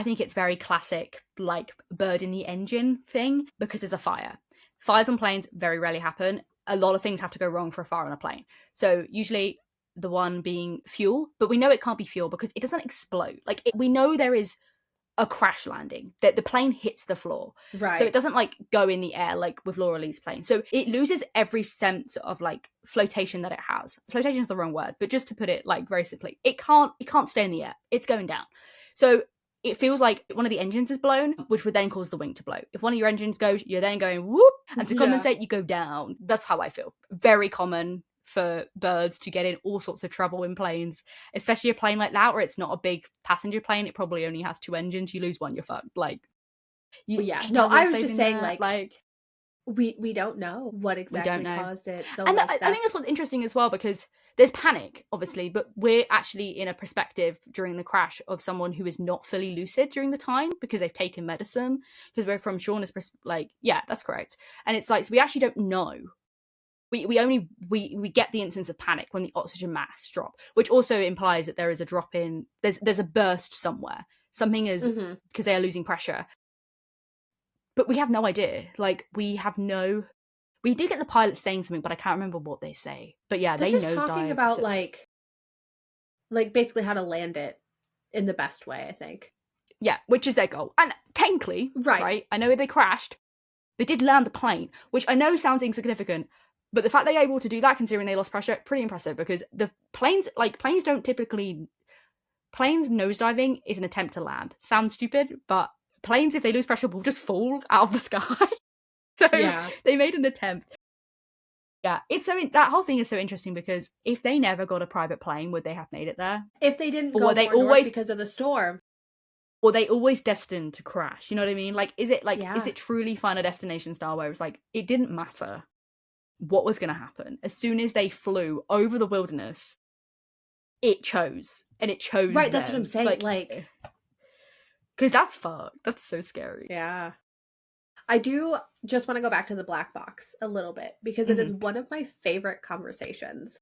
B: think it's very classic, like bird in the engine thing, because there's a fire. Fires on planes very rarely happen. A lot of things have to go wrong for a fire on a plane. So usually the one being fuel, but we know it can't be fuel because it doesn't explode. Like we know there is a crash landing, that the plane hits the floor, right? So it doesn't like go in the air like with Laura Lee's plane. So it loses every sense of like flotation that it has. Flotation is the wrong word, but just to put it like very simply, it can't stay in the air. It's going down. So it feels like one of the engines is blown, which would then cause the wing to blow. If one of your engines goes, you're then going whoop, and to compensate, you go down. That's how I feel. Very common for birds to get in all sorts of trouble in planes, especially a plane like that where it's not a big passenger plane. It probably only has 2 engines. You lose one, you're fucked. Like,
A: I was just saying like we don't know what exactly caused it. So
B: and I think that's what's interesting as well, because there's panic, obviously, but we're actually in a perspective during the crash of someone who is not fully lucid during the time because they've taken medicine. Because we're from Shauna's like, yeah, that's correct. And it's like, so we actually don't know we get the instance of panic when the oxygen mass drop, which also implies that there is a drop in, there's a burst somewhere. Something is, because they are losing pressure. But we have no idea. Like, we do get the pilot saying something, but I can't remember what they say. But yeah,
A: they're
B: they
A: just
B: nosedive.
A: talking about like basically how to land it in the best way, I think.
B: Yeah, which is their goal. And technically, right, I know they crashed, they did land the plane, which I know sounds insignificant, but the fact they're able to do that considering they lost pressure, pretty impressive, because the planes don't typically, planes nosediving is an attempt to land. Sounds stupid, but planes, if they lose pressure, will just fall out of the sky. So they made an attempt. Yeah, it's that whole thing is so interesting, because if they never got a private plane, would they have made it there?
A: If they didn't go more north because of the storm.
B: Or they always destined to crash, you know what I mean? Like, is it truly Final Destination style, where it's like, it didn't matter what was going to happen. As soon as they flew over the wilderness, it chose. And it chose
A: Right, that's what I'm saying. Like,
B: because that's fucked. That's so scary.
A: Yeah. I do just want to go back to the black box a little bit, because it is one of my favorite conversations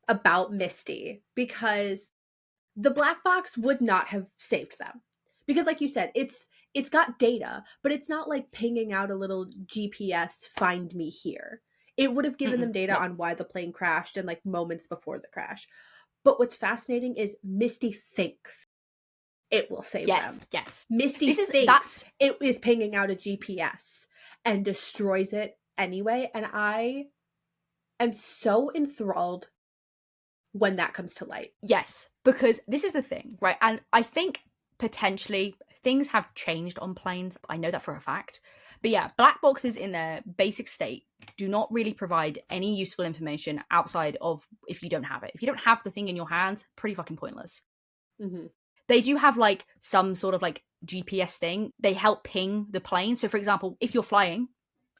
A: about Misty, because the black box would not have saved them. Because like you said, it's got data, but it's not like pinging out a little GPS, find me here. It would have given them data on why the plane crashed and like moments before the crash. But what's fascinating is Misty thinks it will save them.
B: Yes.
A: Misty thinks it is pinging out a GPS and destroys it anyway. And I am so enthralled when that comes to light.
B: Yes, because this is the thing, right? And I think potentially things have changed on planes. I know that for a fact. But yeah, black boxes in their basic state do not really provide any useful information outside of if you don't have it. If you don't have the thing in your hands, pretty fucking pointless. They do have like some sort of like GPS thing. They help ping the plane. So for example, if you're flying,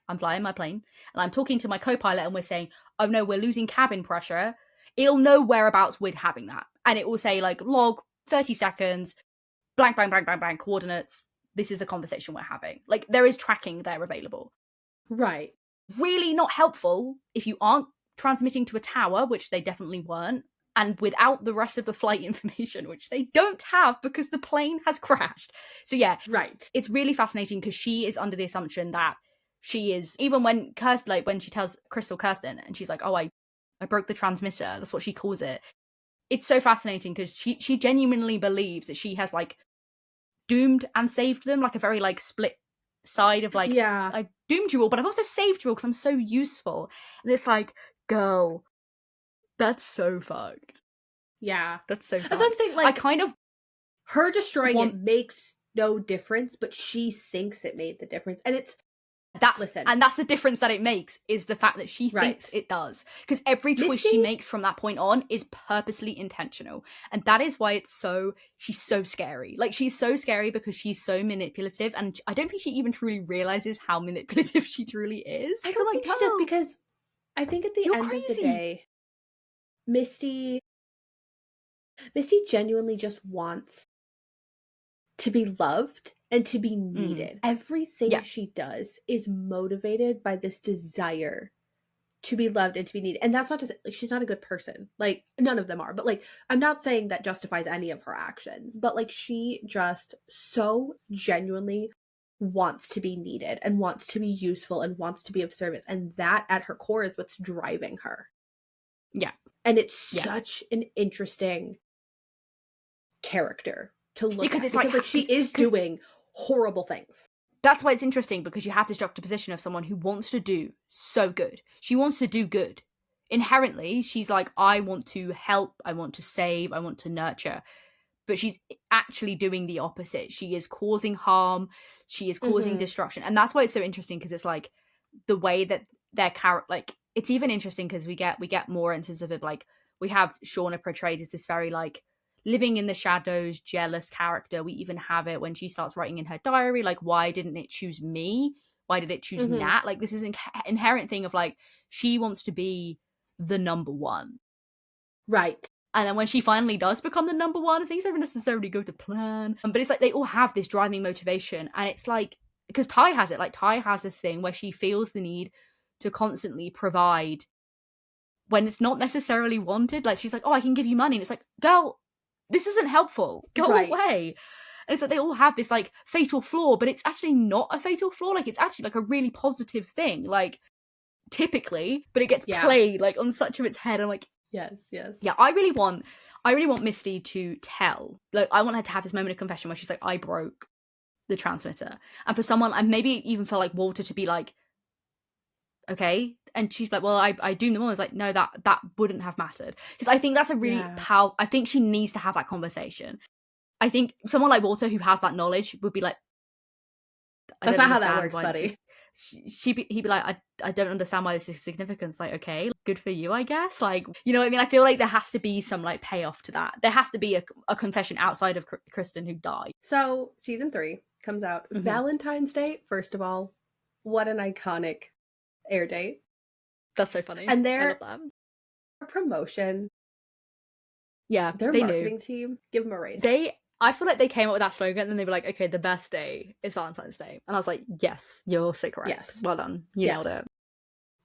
B: I'm flying my plane and I'm talking to my co-pilot and we're saying, oh no, we're losing cabin pressure. It'll know whereabouts we're having that. And it will say like log 30 seconds, blank, blank, blank, blank, blank, coordinates. This is the conversation we're having. Like, there is tracking there available.
A: Right.
B: Really not helpful if you aren't transmitting to a tower, which they definitely weren't, and without the rest of the flight information, which they don't have because the plane has crashed. So yeah,
A: right.
B: It's really fascinating because she is under the assumption that she is, even when Kirsten, like when she tells Crystal Kirsten and she's like, oh, I broke the transmitter. That's what she calls it. It's so fascinating because she genuinely believes that she has like doomed and saved them, like a very like split side of like, I've doomed you all, but I've also saved you all because I'm so useful. And it's like, girl, that's so fucked.
A: Yeah.
B: That's so fucked.
A: That's what I'm saying. Like,
B: I kind of,
A: her destroying it makes no difference, but she thinks it made the difference. And it's,
B: and that's the difference that it makes, is the fact that she thinks it does, because every choice she makes from that point on is purposely intentional, and that is why she's so scary. Like, she's so scary because she's so manipulative, and I don't think she even truly realizes how manipulative she truly is.
A: I don't think she does, because I think at the end of the day, Misty genuinely just wants to be loved and to be needed. Everything she does is motivated by this desire to be loved and to be needed. And that's not to say, like, she's not a good person. Like, none of them are. But, like, I'm not saying that justifies any of her actions. But, like, she just so genuinely wants to be needed and wants to be useful and wants to be of service. And that, at her core, is what's driving her.
B: Yeah.
A: And it's such an interesting character to look at, because like she is doing horrible things.
B: That's why it's interesting, because you have this juxtaposition of someone who wants to do so good. She wants to do good. Inherently, she's like, I want to help, I want to save, I want to nurture. But she's actually doing the opposite. She is causing harm, she is causing destruction. And that's why it's so interesting, because it's like the way that their character, like, it's even interesting because we get more instances of it. Like, we have Shauna portrayed as this very like living in the shadows, jealous character. We even have it when she starts writing in her diary, like, why didn't it choose me? Why did it choose Nat? Like, this is an inherent thing of like, she wants to be the number one.
A: Right.
B: And then when she finally does become the number one, things don't necessarily go to plan. But it's like they all have this driving motivation. And it's like, because Ty has it. Like, Ty has this thing where she feels the need to constantly provide when it's not necessarily wanted. Like, she's like, oh, I can give you money. And it's like, girl, this isn't helpful. Go away. And it's like they all have this, like, fatal flaw, but it's actually not a fatal flaw. Like, it's actually, like, a really positive thing, like, typically, but it gets played, like, on such of its head. And, like,
A: yes.
B: Yeah, I really want Misty to tell. Like, I want her to have this moment of confession where she's like, I broke the transmitter. And for someone, and maybe even for, like, Walter to be like, okay. And she's like, well, I doomed them all. It's like, no, that wouldn't have mattered. Because I think that's a really I think she needs to have that conversation. I think someone like Walter who has that knowledge would be like,
A: that's not how that works, buddy.
B: He'd be like, I don't understand why this is significant. It's like, okay, good for you, I guess. Like, you know what I mean? I feel like there has to be some, like, payoff to that. There has to be a confession outside of Kristen who died.
A: So season 3 comes out Valentine's Day. First of all, what an iconic air date.
B: That's so funny.
A: And their promotion, their marketing team, give them a raise.
B: I feel like they came up with that slogan and then they were like, okay, the best day is Valentine's Day. And I was like, yes, you're so correct. Yes. Well done. You nailed it.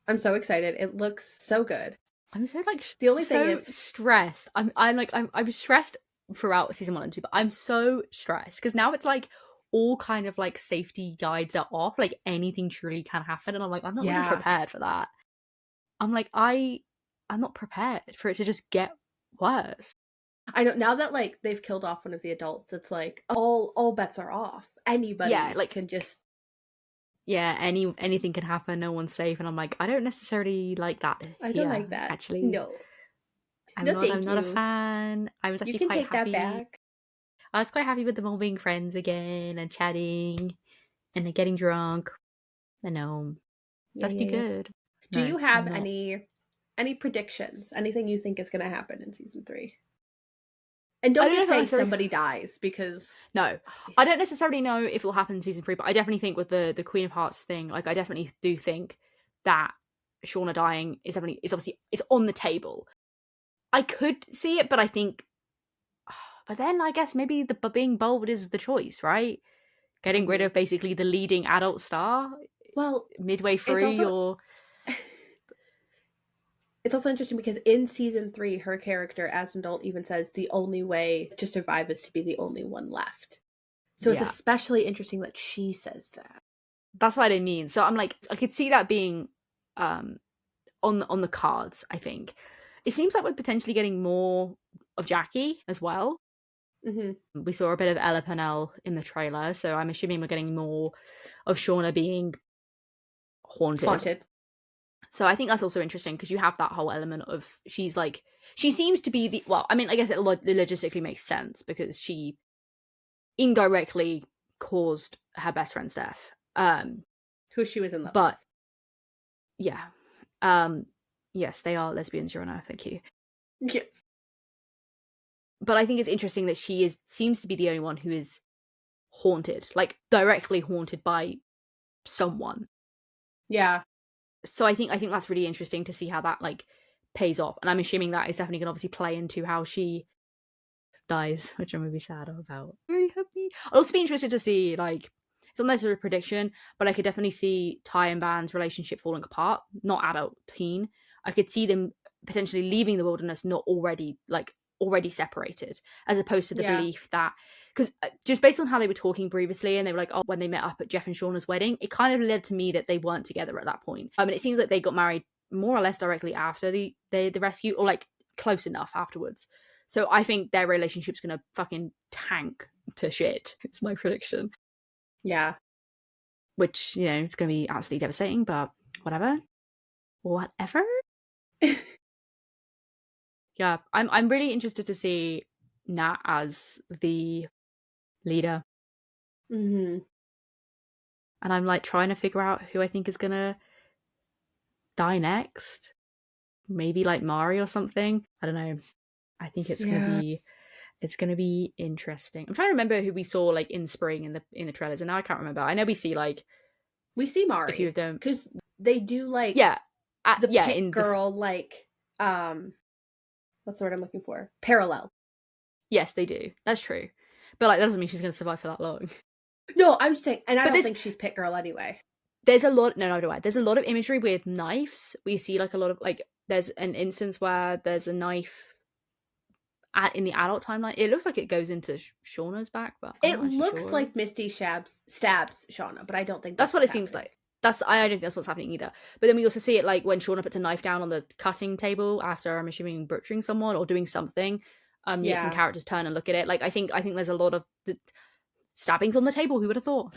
A: I'm so excited. It looks so good.
B: I'm so, like,
A: the only thing is
B: stressed. I was stressed throughout season 1 and 2, but I'm so stressed because now it's like all kind of, like, safety guides are off. Like, anything truly can happen. And I'm like, I'm not really prepared for that. I'm like, I'm not prepared for it to just get worse.
A: I know, now that, like, they've killed off one of the adults, it's like all bets are off. Anybody can just
B: anything can happen. No one's safe. And I'm like, I don't necessarily like that.
A: I don't like that,
B: actually.
A: No,
B: I'm not a fan. I was actually quite happy.
A: That back.
B: I was quite happy with them all being friends again and chatting and, like, getting drunk. I know. That's be good.
A: Do you have any predictions? Anything you think is going to happen in season 3? And don't just say somebody dies, because...
B: No. I don't necessarily know if it'll happen in season 3, but I definitely think with the Queen of Hearts thing, like, I definitely do think that Shauna dying is obviously, it's on the table. I could see it, but I think... But then I guess maybe being bold is the choice, right? Getting rid of basically the leading adult star.
A: Well,
B: midway through your...
A: It's also interesting because in season 3, her character as an adult even says the only way to survive is to be the only one left. So it's especially interesting that she says that.
B: That's what I mean. So I'm like, I could see that being on the cards, I think. It seems like we're potentially getting more of Jackie as well.
A: Mm-hmm.
B: We saw a bit of Ella Purnell in the trailer, so I'm assuming we're getting more of Shauna being haunted. So I think that's also interesting because you have that whole element of she seems to be the, well, I mean, I guess it logistically makes sense because she indirectly caused her best friend's death.
A: Who she was in love
B: with. Yeah. Yes, they are lesbians, Your Honor. Thank you.
A: Yes.
B: But I think it's interesting that she seems to be the only one who is haunted, like directly haunted by someone.
A: Yeah.
B: So I think that's really interesting to see how that, like, pays off. And I'm assuming that is definitely going to obviously play into how she dies, which I'm going to be sad about. Very happy. I'll also be interested to see, like, it's not necessarily a prediction, but I could definitely see Ty and Van's relationship falling apart. Not adult, teen. I could see them potentially leaving the wilderness not already separated, as opposed to the belief that, because just based on how they were talking previously, and they were like, oh, when they met up at Jeff and Shauna's wedding, it kind of led to me that they weren't together at that point. I mean, it seems like they got married more or less directly after the rescue, or like close enough afterwards. So I think their relationship's gonna fucking tank to shit. It's my prediction.
A: Yeah.
B: Which, you know, it's gonna be absolutely devastating, but whatever. Yeah, I'm really interested to see Nat as the leader.
A: Mm-hmm.
B: And I'm, like, trying to figure out who I think is gonna die next. Maybe, like, Mari or something. I don't know. I think it's gonna be interesting. I'm trying to remember who we saw, like, in spring in the trailers, and now I can't remember. I know we see
A: Mari,
B: a few of them,
A: because they do, like,
B: the
A: pit girl, like, what's the word I'm looking for? Parallel.
B: Yes, they do. That's true. But, like, that doesn't mean she's going to survive for that long.
A: No, I'm just saying, and I don't think she's pit girl anyway.
B: There's a lot. No, do I? There's a lot of imagery with knives. We see like a lot of like. There's an instance where there's a knife in the adult timeline. It looks like it goes into Shauna's back, but I'm
A: it
B: not actually
A: looks
B: sure.
A: like Misty stabs Shauna, but I don't think
B: that's what it seems like. I don't think that's what's happening either. But then we also see it like when Shauna puts a knife down on the cutting table after, I'm assuming, butchering someone or doing something. Yet some characters turn and look at it. Like I think there's a lot of stabbings on the table. Who would have thought?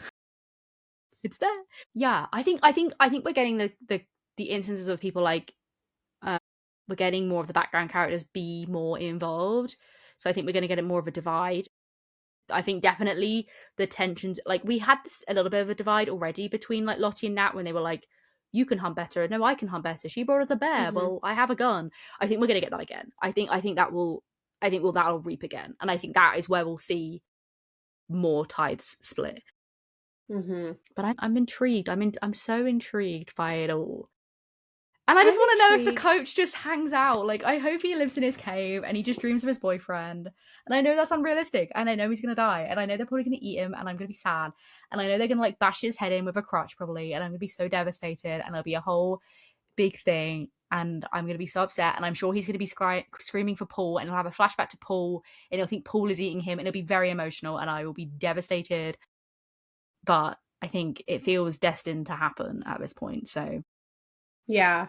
B: It's there. Yeah, I think we're getting the instances of people like we're getting more of the background characters be more involved. So I think we're going to get more of a divide. I think definitely the tensions, like we had this a little bit of a divide already between like Lottie and Nat when they were like, you can hunt better. No, I can hunt better. She brought us a bear. Well, I have a gun. I think we're going to get that again. I think that'll reap again. And I think that is where we'll see more tides split. But I'm intrigued. I'm so intrigued by it all. And I just want to know if the coach just hangs out. Like, I hope he lives in his cave and he just dreams of his boyfriend. And I know that's unrealistic. And I know he's going to die. And I know they're probably going to eat him. And I'm going to be sad. And I know they're going to, like, bash his head in with a crutch, probably. And I'm going to be so devastated. And it'll be a whole big thing. And I'm going to be so upset. And I'm sure he's going to be screaming for Paul. And he'll have a flashback to Paul. And he'll think Paul is eating him. And it'll be very emotional. And I will be devastated. But I think it feels destined to happen at this point. So...
A: yeah.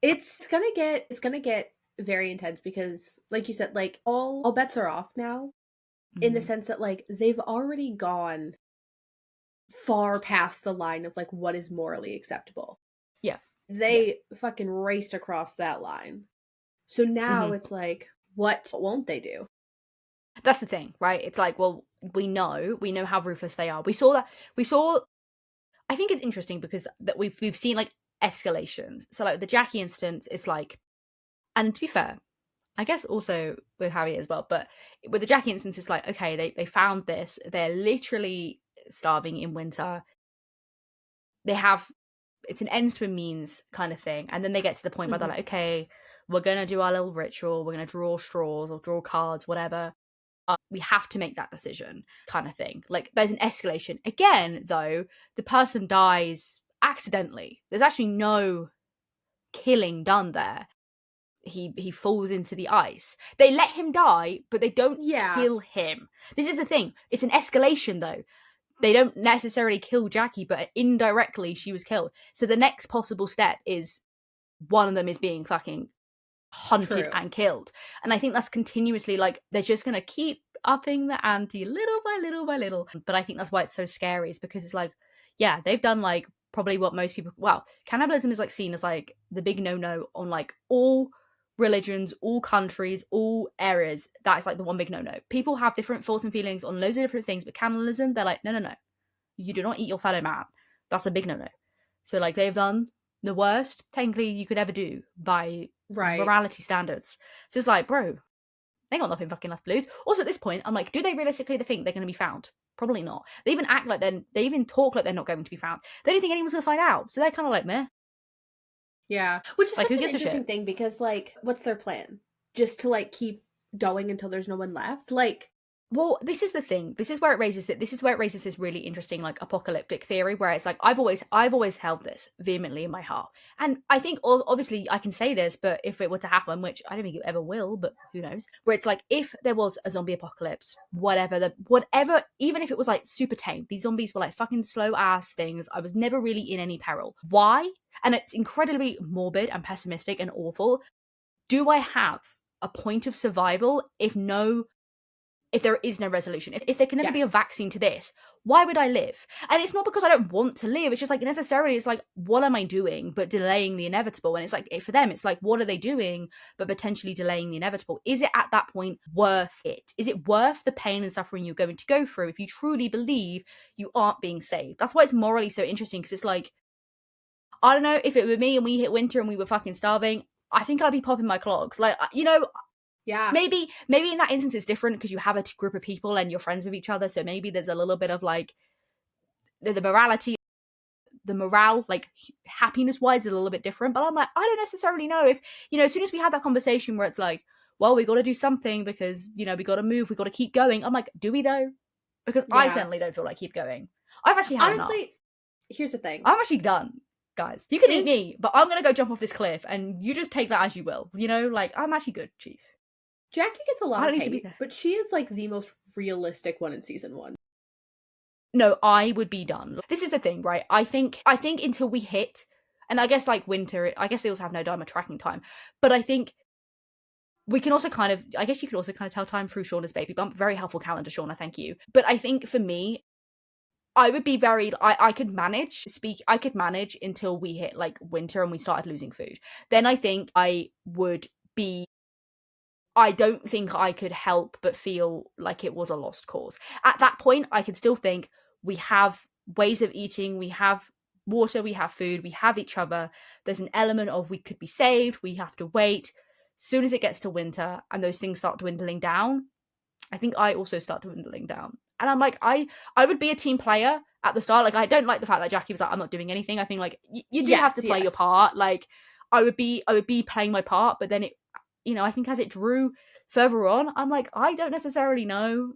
A: It's gonna get very intense because, like you said, like all bets are off now, in the sense that like they've already gone far past the line of like what is morally acceptable.
B: Yeah.
A: They fucking raced across that line. So now it's like, what won't they do?
B: That's the thing, right? It's like, well, we know how ruthless they are. We saw I think it's interesting because that we've seen like escalations. So like the Jackie instance, it's like, and to be fair, I guess also with Harry as well, but with the Jackie instance, it's like, okay, they found this. They're literally starving in winter. It's an ends to a means kind of thing. And then they get to the point where they're like, okay, we're going to do our little ritual. We're going to draw straws or draw cards, whatever. We have to make that decision kind of thing. Like there's an escalation. Again, though, the person dies accidentally. There's actually no killing done there. He falls into the ice. They let him die, but they don't kill him. This is the thing. It's an escalation, though. They don't necessarily kill Jackie, but indirectly she was killed. So the next possible step is one of them is being fucking hunted and killed. And I think that's continuously like they're just going to keep upping the ante little by little by little. But I think that's why it's so scary, is because it's like, yeah, they've done like probably what most people, well, cannibalism is like seen as like the big no-no on like all religions, all countries, all areas. That is like the one big no-no. People have different thoughts and feelings on loads of different things, but cannibalism, they're like, no, you do not eat your fellow man. That's a big no-no. So like they've done the worst technically you could ever do by morality standards. So it's like, bro, they got nothing fucking left to lose. Also at this point, I'm like, do they realistically think they're going to be found? Probably not. They even act like they even talk like they're not going to be found. They don't think anyone's going to find out. So they're kind of like, meh.
A: Yeah. Which is like, such an interesting thing because like, what's their plan? Just to like keep going until there's no one left? Like,
B: well, this is the thing. This is where it raises this really interesting like apocalyptic theory where it's like I've always held this vehemently in my heart. And I think obviously I can say this, but if it were to happen, which I don't think it ever will, but who knows, where it's like if there was a zombie apocalypse, whatever, even if it was like super tame, these zombies were like fucking slow ass things. I was never really in any peril. Why? And it's incredibly morbid and pessimistic and awful. Do I have a point of survival if there is no resolution, if there can never be a vaccine to this, why would I live? And it's not because I don't want to live. It's just like necessarily, it's like, what am I doing but delaying the inevitable? And it's like, for them, it's like, what are they doing but potentially delaying the inevitable? Is it at that point worth it? Is it worth the pain and suffering you're going to go through if you truly believe you aren't being saved? That's why it's morally so interesting, because it's like, I don't know, if it were me and we hit winter and we were fucking starving, I think I'd be popping my clogs. Like, you know,
A: yeah.
B: Maybe in that instance it's different because you have a group of people and you're friends with each other. So maybe there's a little bit of like the morale, like happiness wise, is a little bit different. But I'm like, I don't necessarily know if, you know, as soon as we had that conversation where it's like, well, we got to do something because, you know, we got to move, we got to keep going. I'm like, do we though? Because I certainly don't feel like keep going. I've actually had enough.
A: Here's the thing.
B: I'm actually done, guys. You can eat me, but I'm gonna go jump off this cliff, and you just take that as you will. You know, like, I'm actually good, Chief.
A: Jackie gets a lot of hate, but she is like the most realistic one in season 1.
B: No, I would be done. This is the thing, right? I think until we hit, and I guess like winter, I guess they also have no diamond tracking time, but I think we can also kind of, I guess you could also kind of tell time through Shauna's baby bump. Very helpful calendar, Shauna, thank you. But I think for me, I would be very, I could manage until we hit like winter and we started losing food. Then I think I would be, I don't think I could help but feel like it was a lost cause. At that point, I could still think we have ways of eating, we have water, we have food, we have each other. There's an element of we could be saved, we have to wait. As soon as it gets to winter and those things start dwindling down, I think I also start dwindling down. And I'm like, I would be a team player at the start. Like, I don't like the fact that Jackie was like, I'm not doing anything. I think like you do have to play your part. Like, I would be playing my part, but then it, you know, I think as it drew further on, I'm like, I don't necessarily know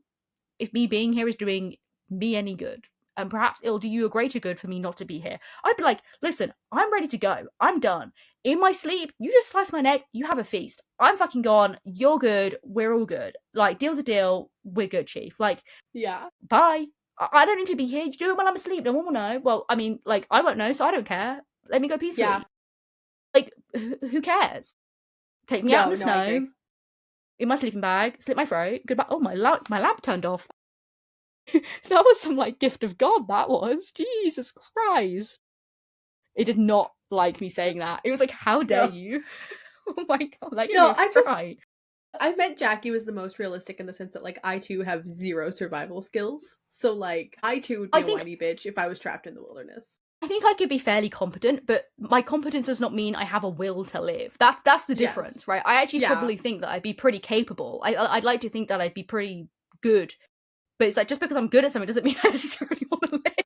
B: if me being here is doing me any good. And perhaps it'll do you a greater good for me not to be here. I'd be like, listen, I'm ready to go. I'm done. In my sleep, you just slice my neck, you have a feast. I'm fucking gone. You're good. We're all good. Like, deal's a deal. We're good, Chief. Like,
A: yeah.
B: Bye. I don't need to be here. You do it while I'm asleep. No one will know. Well, I mean, like, I won't know, so I don't care. Let me go peacefully. Yeah. Like, who cares? Take me out in the snow. In my sleeping bag. Slit my throat. Goodbye. Oh, my lamp turned off. That was some, like, gift of God, that was. Jesus Christ. It did not like me saying that. It was like, how dare you? Oh my God. That gave me a fright.
A: I meant Jackie was the most realistic in the sense that, like, I too have 0 survival skills. So, like, I too would be a whiny bitch if I was trapped in the wilderness.
B: I think I could be fairly competent, but my competence does not mean I have a will to live. That's the difference, right? I actually probably think that I'd be pretty capable. I'd like to think that I'd be pretty good. But it's like, just because I'm good at something doesn't mean I necessarily want to live.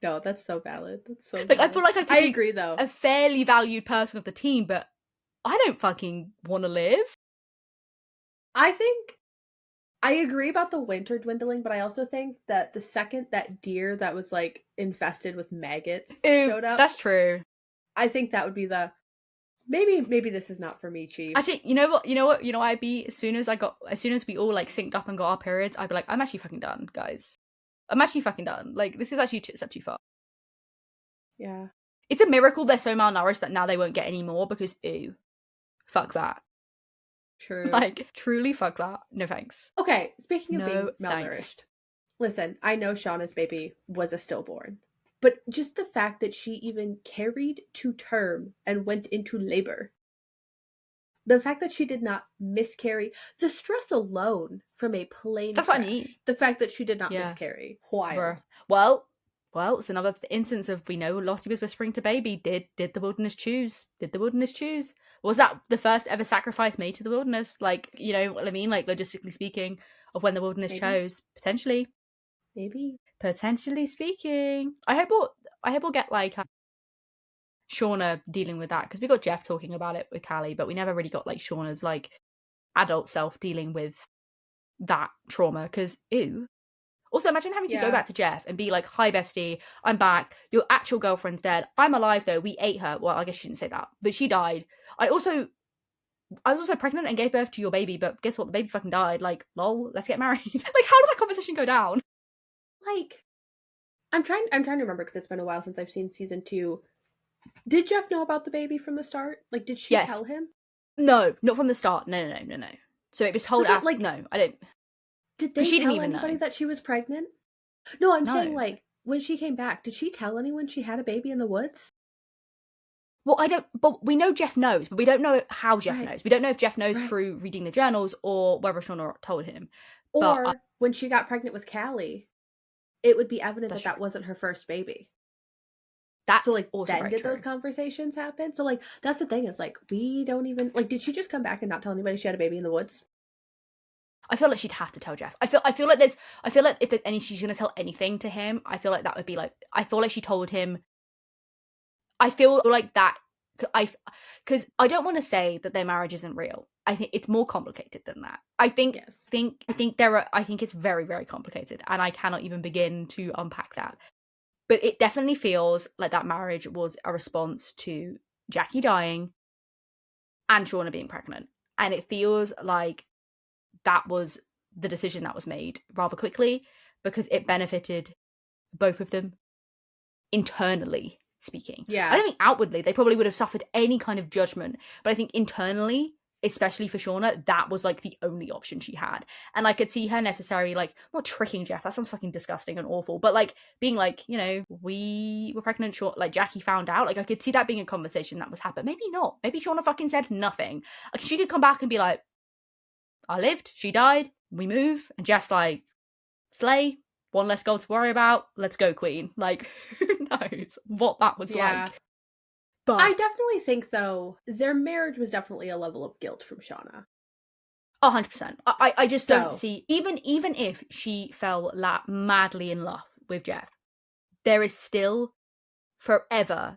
A: No, that's so valid. That's so
B: like
A: valid.
B: I feel like I agree though. A fairly valued person of the team, but I don't fucking want to live.
A: I think I agree about the winter dwindling, but I also think that the second that deer that was like infested with maggots showed up,
B: that's true.
A: I think that would be the maybe this is not for me, Chief.
B: Actually, you know what? I'd be as soon as we all like synced up and got our periods, I'd be like, I'm actually fucking done, guys. I'm actually fucking done. Like, this is actually a step too far.
A: Yeah.
B: It's a miracle they're so malnourished that now they won't get any more because, ew. Fuck that.
A: True.
B: Like, truly fuck that. No thanks.
A: Okay, speaking of being malnourished. Listen, I know Shauna's baby was a stillborn. But just the fact that she even carried to term and went into labor. The fact that she did not miscarry, the stress alone from a plane
B: That's
A: crash,
B: what I mean.
A: The fact that she did not miscarry. Wild.
B: Well, it's another instance of, we know Lottie was whispering to baby. Did the wilderness choose? Did the wilderness choose? Was that the first ever sacrifice made to the wilderness? Like, you know what I mean? Like, logistically speaking, of when the wilderness chose. Potentially.
A: Maybe.
B: Potentially speaking. I hope we'll get like Shauna dealing with that, because we got Jeff talking about it with Callie, but we never really got like Shauna's like adult self dealing with that trauma, because ew. Also, imagine having to go back to Jeff and be like, hi bestie, I'm back, your actual girlfriend's dead, I'm alive though, we ate her. Well, I guess she didn't say that, but she died. I was also pregnant and gave birth to your baby, but guess what, the baby fucking died. Like, lol, let's get married. Like, how did that conversation go down?
A: Like, I'm trying to remember, because it's been a while since I've seen season 2. Did Jeff know about the baby from the start? Like, did she tell him?
B: No, not from the start. No. So it was told after. Like, no, I didn't.
A: Did they tell anybody that she was pregnant? No, I'm saying, like, when she came back, did she tell anyone she had a baby in the woods?
B: Well, I don't, but we know Jeff knows, but we don't know how Jeff knows. We don't know if Jeff knows through reading the journals or whether Shauna told him.
A: Or when she got pregnant with Callie, it would be evident that wasn't her first baby.
B: That's
A: so, like,
B: also
A: then did those conversations happen? So, like, that's the thing, is, like, we don't even, like, did she just come back and not tell anybody she had a baby in the woods?
B: I feel like she'd have to tell Jeff. I feel like if she's gonna tell anything to him, I feel like that would be like, I feel like she told him. I feel like that, because I don't want to say that their marriage isn't real. I think it's more complicated than that. I think it's very, very complicated, and I cannot even begin to unpack that. But it definitely feels like that marriage was a response to Jackie dying and Shauna being pregnant. And it feels like that was the decision that was made rather quickly because it benefited both of them internally speaking.
A: Yeah.
B: I don't think outwardly they probably would have suffered any kind of judgment, but I think internally, especially for Shauna, that was like the only option she had. And I could see her necessarily like not tricking Jeff, that sounds fucking disgusting and awful, but like being like, you know, we were pregnant, like Jackie found out. Like I could see that being a conversation that was happening. Maybe not. Maybe Shauna fucking said nothing. Like she could come back and be like, I lived, she died, we move, and Jeff's like, slay, one less goal to worry about, let's go, queen. Like, who knows what that was like.
A: But I definitely think, though, their marriage was definitely a level of guilt from Shauna.
B: 100%. I just don't see, even if she fell madly in love with Jeff, there is still forever,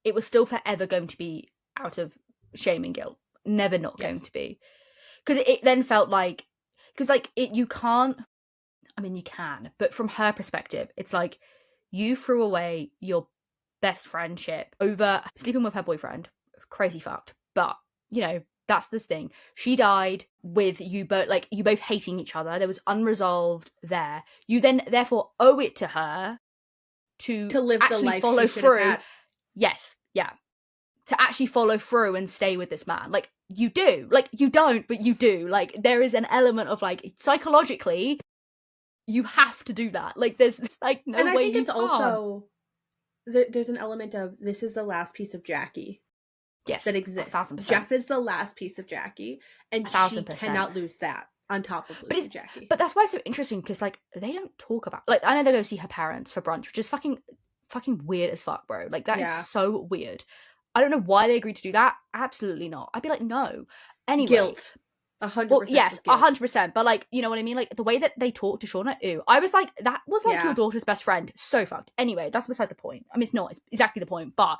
B: it was still forever going to be out of shame and guilt. Never not going to be. Because it then felt like, because like, you can't, I mean, you can, but from her perspective, it's like you threw away your best friendship over sleeping with her boyfriend. Crazy fucked. But, you know, that's the thing. She died with you both, like, you both hating each other. There was unresolved there. You then, therefore, owe it to her to
A: live
B: actually
A: the life
B: follow
A: she
B: through.
A: had.
B: Yes, yeah. To actually follow through and stay with this man. Like, you do. Like, you don't, but you do. Like, there is an element of, like, psychologically, you have to do that. Like, there's like no way you can't.
A: And I think it's also there's an element of this is the last piece of Jackie.
B: Yes,
A: that exists.
B: 1,000%.
A: Jeff is the last piece of Jackie, and 1,000%. She cannot lose that on top of losing Jackie.
B: But that's why it's so interesting because like they don't talk about, like, I know they go see her parents for brunch, which is fucking weird as fuck, bro. Like that is so weird. I don't know why they agreed to do that. Absolutely not. I'd be like, no. Anyway,
A: guilt. 100%.
B: Well, yes, 100%. But like, you know what I mean? Like the way that they talk to Shauna, ew. I was like, that was like your daughter's best friend. So fucked. Anyway, that's beside the point. I mean, it's not. It's exactly the point. But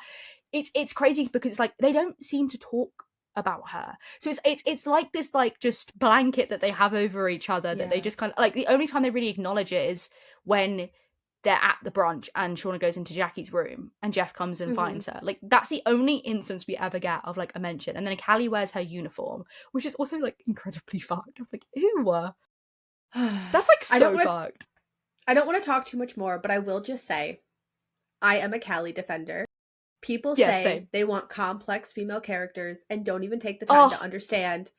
B: it's crazy because it's like they don't seem to talk about her. So it's like this like just blanket that they have over each other that they just kind of like, the only time they really acknowledge it is when they're at the brunch and Shauna goes into Jackie's room and Jeff comes and finds her. Like that's the only instance we ever get of like a mention. And then Callie wears her uniform, which is also like incredibly fucked. I'm like, ew. That's like so fucked.
A: I don't want to talk too much more, but I will just say I am a Callie defender. People say they want complex female characters and don't even take the time to understand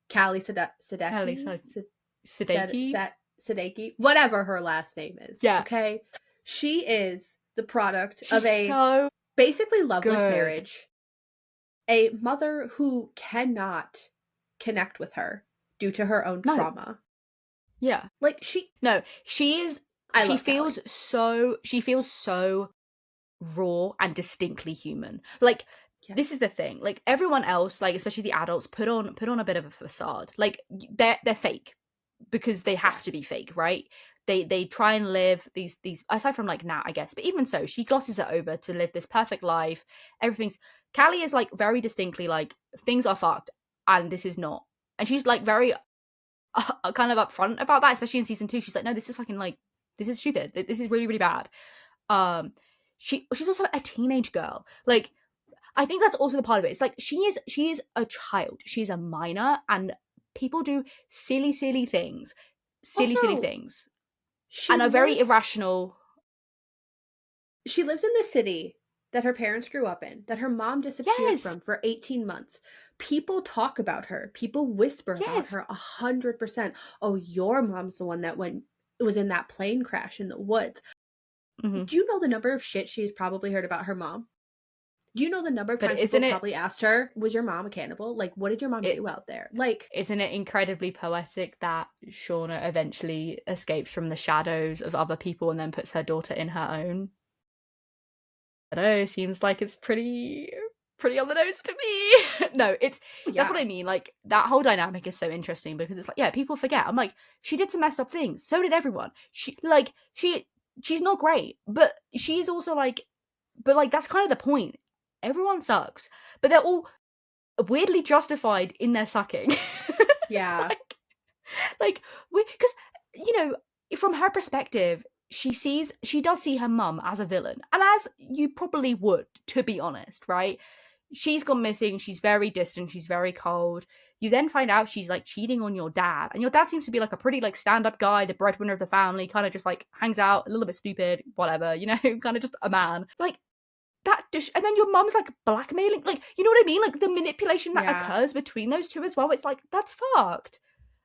A: Callie Sadeki, whatever her last name is.
B: Yeah.
A: Okay? She is the product of a basically loveless marriage. A mother who cannot connect with her due to her own trauma.
B: Yeah.
A: Like
B: she feels so raw and distinctly human. Like this is the thing. Like everyone else, like especially the adults, put on a bit of a facade. Like they're fake because they have to be fake, right? They try and live these aside from like Nat, I guess, but even so, she glosses it over to live this perfect life. Callie is like very distinctly like things are fucked and this is not, and she's like very kind of upfront about that, especially in season 2. She's like, no, this is fucking like, this is stupid. This is really, really bad. She's also a teenage girl. Like, I think that's also the part of it. It's like she is a child. She's a minor, and people do silly things, silly things, and are very irrational.
A: She lives in the city that her parents grew up in, that her mom disappeared from for 18 months. People talk about her. People whisper about her 100%. Oh, your mom's the one that was in that plane crash in the woods. Do you know the number of shit she's probably heard about her mom? Do you know the number of times people probably asked her, was your mom a cannibal? Like, what did your mom do out there? Like,
B: isn't it incredibly poetic that Shauna eventually escapes from the shadows of other people and then puts her daughter in her own? I don't know, seems like it's pretty on the nose to me. No, that's what I mean. Like, that whole dynamic is so interesting because it's like, people forget. I'm like, she did some messed up things. So did everyone. She's not great, but she's also like, but like, that's kind of the point. Everyone sucks, but they're all weirdly justified in their sucking.
A: Yeah.
B: like, because, you know, from her perspective, she does see her mum as a villain, and as you probably would, to be honest, right? She's gone missing, she's very distant, she's very cold. You then find out she's like cheating on your dad, and your dad seems to be like a pretty like stand-up guy, the breadwinner of the family, kind of just like hangs out, a little bit stupid, whatever, you know, kind of just a man. Like that just, and then your mum's like blackmailing, like, you know what I mean? Like the manipulation that occurs between those two as well. It's like, that's fucked.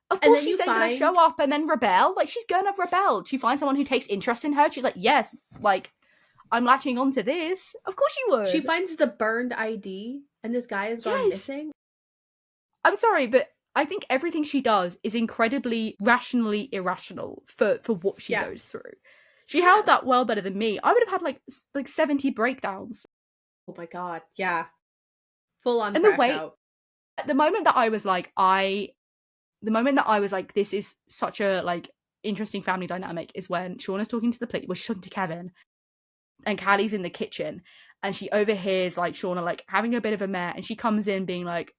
B: Of course she's then gonna show up and then rebel. Like, she's gonna rebel. She finds someone who takes interest in her. She's like, yes, like, I'm latching onto this. Of course she would.
A: She finds the burned ID, and this guy has gone missing.
B: I'm sorry, but I think everything she does is incredibly rationally irrational for what she goes through. She held that well better than me. I would have had like 70 breakdowns.
A: Oh my god, yeah. Full on crash out.
B: The moment that I was like, this is such a like interesting family dynamic is when Shauna's talking to the police. Well, she's talking to Kevin, and Callie's in the kitchen, and she overhears like Shauna like having a bit of a mare, and she comes in being like,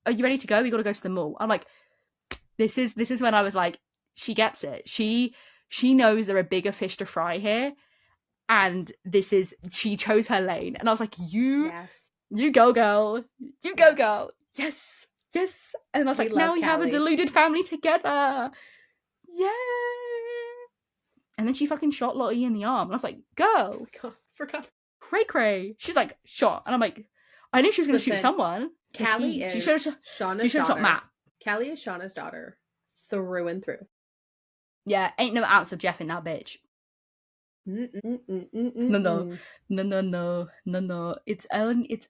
B: "Are you ready to go? We got to go to the mall." I'm like, this is when I was like, she gets it. She knows there are bigger fish to fry here, and she chose her lane. And I was like, you go, girl. You go, girl. Yes. And I was like, now we have a deluded family together. Yeah. And then she fucking shot Lottie in the arm. And I was like, girl.
A: Oh God, forgot.
B: Cray. She's like, shot. And I'm like, I knew she was going to shoot someone.
A: Callie is Shauna's daughter.
B: Shot Matt.
A: Callie is Shauna's daughter. Through and through.
B: Yeah, ain't no ounce of Jeff in that bitch. No. It's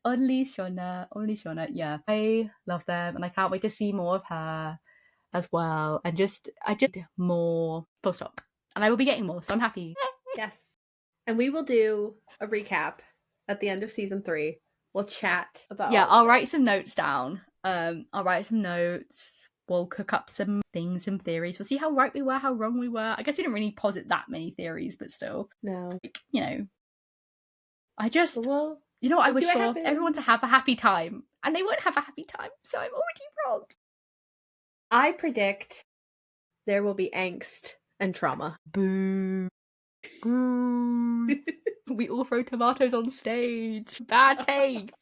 B: only Shauna. Yeah, I love them, and I can't wait to see more of her as well. And I just more. Full stop. And I will be getting more, so I'm happy.
A: Yes, and we will do a recap at the end of season 3. We'll chat about.
B: Yeah, I'll write some notes down. I'll write some notes. We'll cook up some things, some theories. We'll see how right we were, how wrong we were. I guess we didn't really posit that many theories, but still.
A: No.
B: Like, you know. I just, you know what I wish for? Everyone to have a happy time. And they won't have a happy time, so I'm already wrong.
A: I predict there will be angst and trauma.
B: Boo. We all throw tomatoes on stage. Bad take.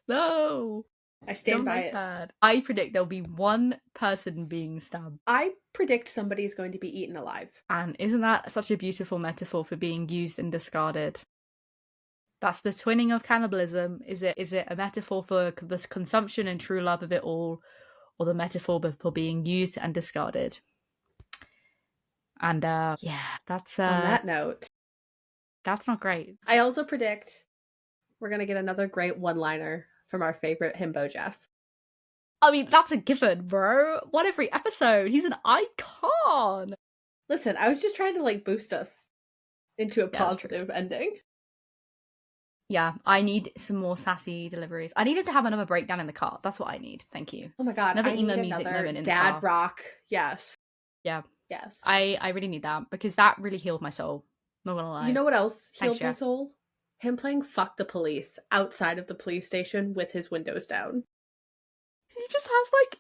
B: No.
A: I stand by it.
B: Bad. I predict there'll be one person being stabbed.
A: I predict somebody's going to be eaten alive.
B: And isn't that such a beautiful metaphor for being used and discarded? That's the twinning of cannibalism. Is it a metaphor for this consumption and true love of it all, or the metaphor for being used and discarded? And that's
A: on that note,
B: that's not great.
A: I also predict we're gonna get another great one-liner from our favorite himbo Jeff.
B: I mean, that's a given, bro. One every episode. He's an icon.
A: Listen, I was just trying to like boost us into a positive ending.
B: Yeah, I need some more sassy deliveries. I need him to have another breakdown in the car. That's what I need. Thank you.
A: Oh my god,
B: another
A: I
B: emo
A: need
B: music
A: another
B: moment in
A: dad
B: the car.
A: rock. Yes.
B: Yeah.
A: Yes.
B: I really need that because that really healed my soul. Not gonna lie.
A: You know what else healed my soul? Him playing "Fuck the Police" outside of the police station with his windows down.
B: He just has like,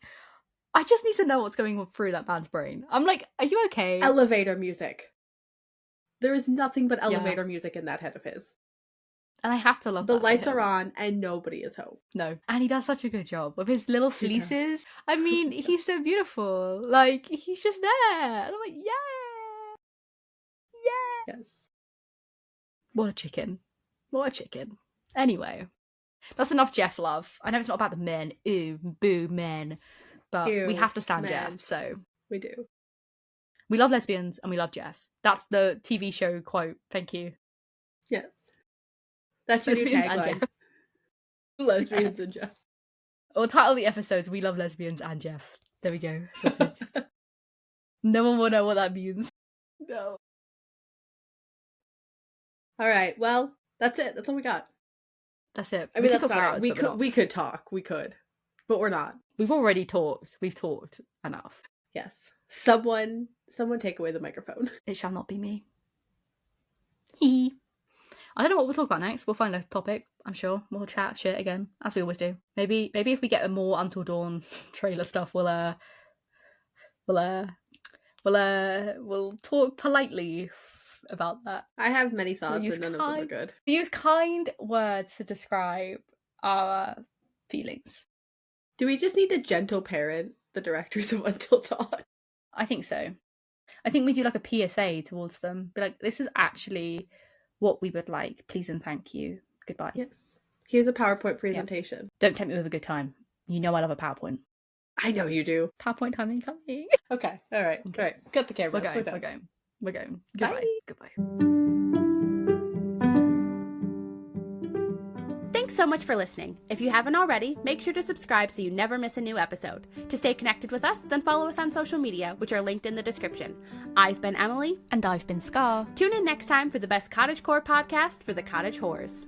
B: I just need to know what's going on through that man's brain. I'm like, are you okay?
A: Elevator music. There is nothing but elevator music in that head of his.
B: And I have to love
A: the lights are on and nobody is home.
B: No. And he does such a good job with his little fleeces. I mean, he's so beautiful. Like, he's just there. And I'm like, yeah.
A: Yes.
B: What a chicken. Anyway, that's enough Jeff love. I know it's not about the men. Ooh, boo, men. But we have to stand Jeff, so.
A: We do.
B: We love lesbians and we love Jeff. That's the TV show quote. Thank you.
A: Yes. That's your new tagline. Lesbians and Jeff.
B: Or title the episodes, We Love Lesbians and Jeff. There we go. Sorted. No one will know what that means.
A: No. Alright, well, that's it. That's all we got.
B: That's it.
A: I mean, that's not it. We could talk. But we're not.
B: We've already talked. We've talked enough.
A: Yes. Someone take away the microphone.
B: It shall not be me. Hee. I don't know what we'll talk about next. We'll find a topic, I'm sure. We'll chat shit again, as we always do. Maybe if we get a more Until Dawn trailer stuff, we'll We'll talk politely about that.
A: I have many thoughts and none of them are good.
B: We use kind words to describe our feelings.
A: Do we just need to gentle parent the directors of Until Dawn?
B: I think so. I think we do like a PSA towards them. Be like, this is actually what we would like. Please and thank you. Goodbye.
A: Yes. Here's a PowerPoint presentation.
B: Yeah. Don't tempt me with a good time. You know I love a PowerPoint.
A: I know you do.
B: PowerPoint time incoming.
A: Okay. All right. Okay. All right. Cut the camera.
B: We're going. Goodbye.
A: Bye.
B: Goodbye.
C: Thanks so much for listening. If you haven't already, make sure to subscribe so you never miss a new episode. To stay connected with us, then follow us on social media, which are linked in the description. I've been Emily.
B: And I've been Scar.
C: Tune in next time for the best cottagecore podcast for the cottage horrors.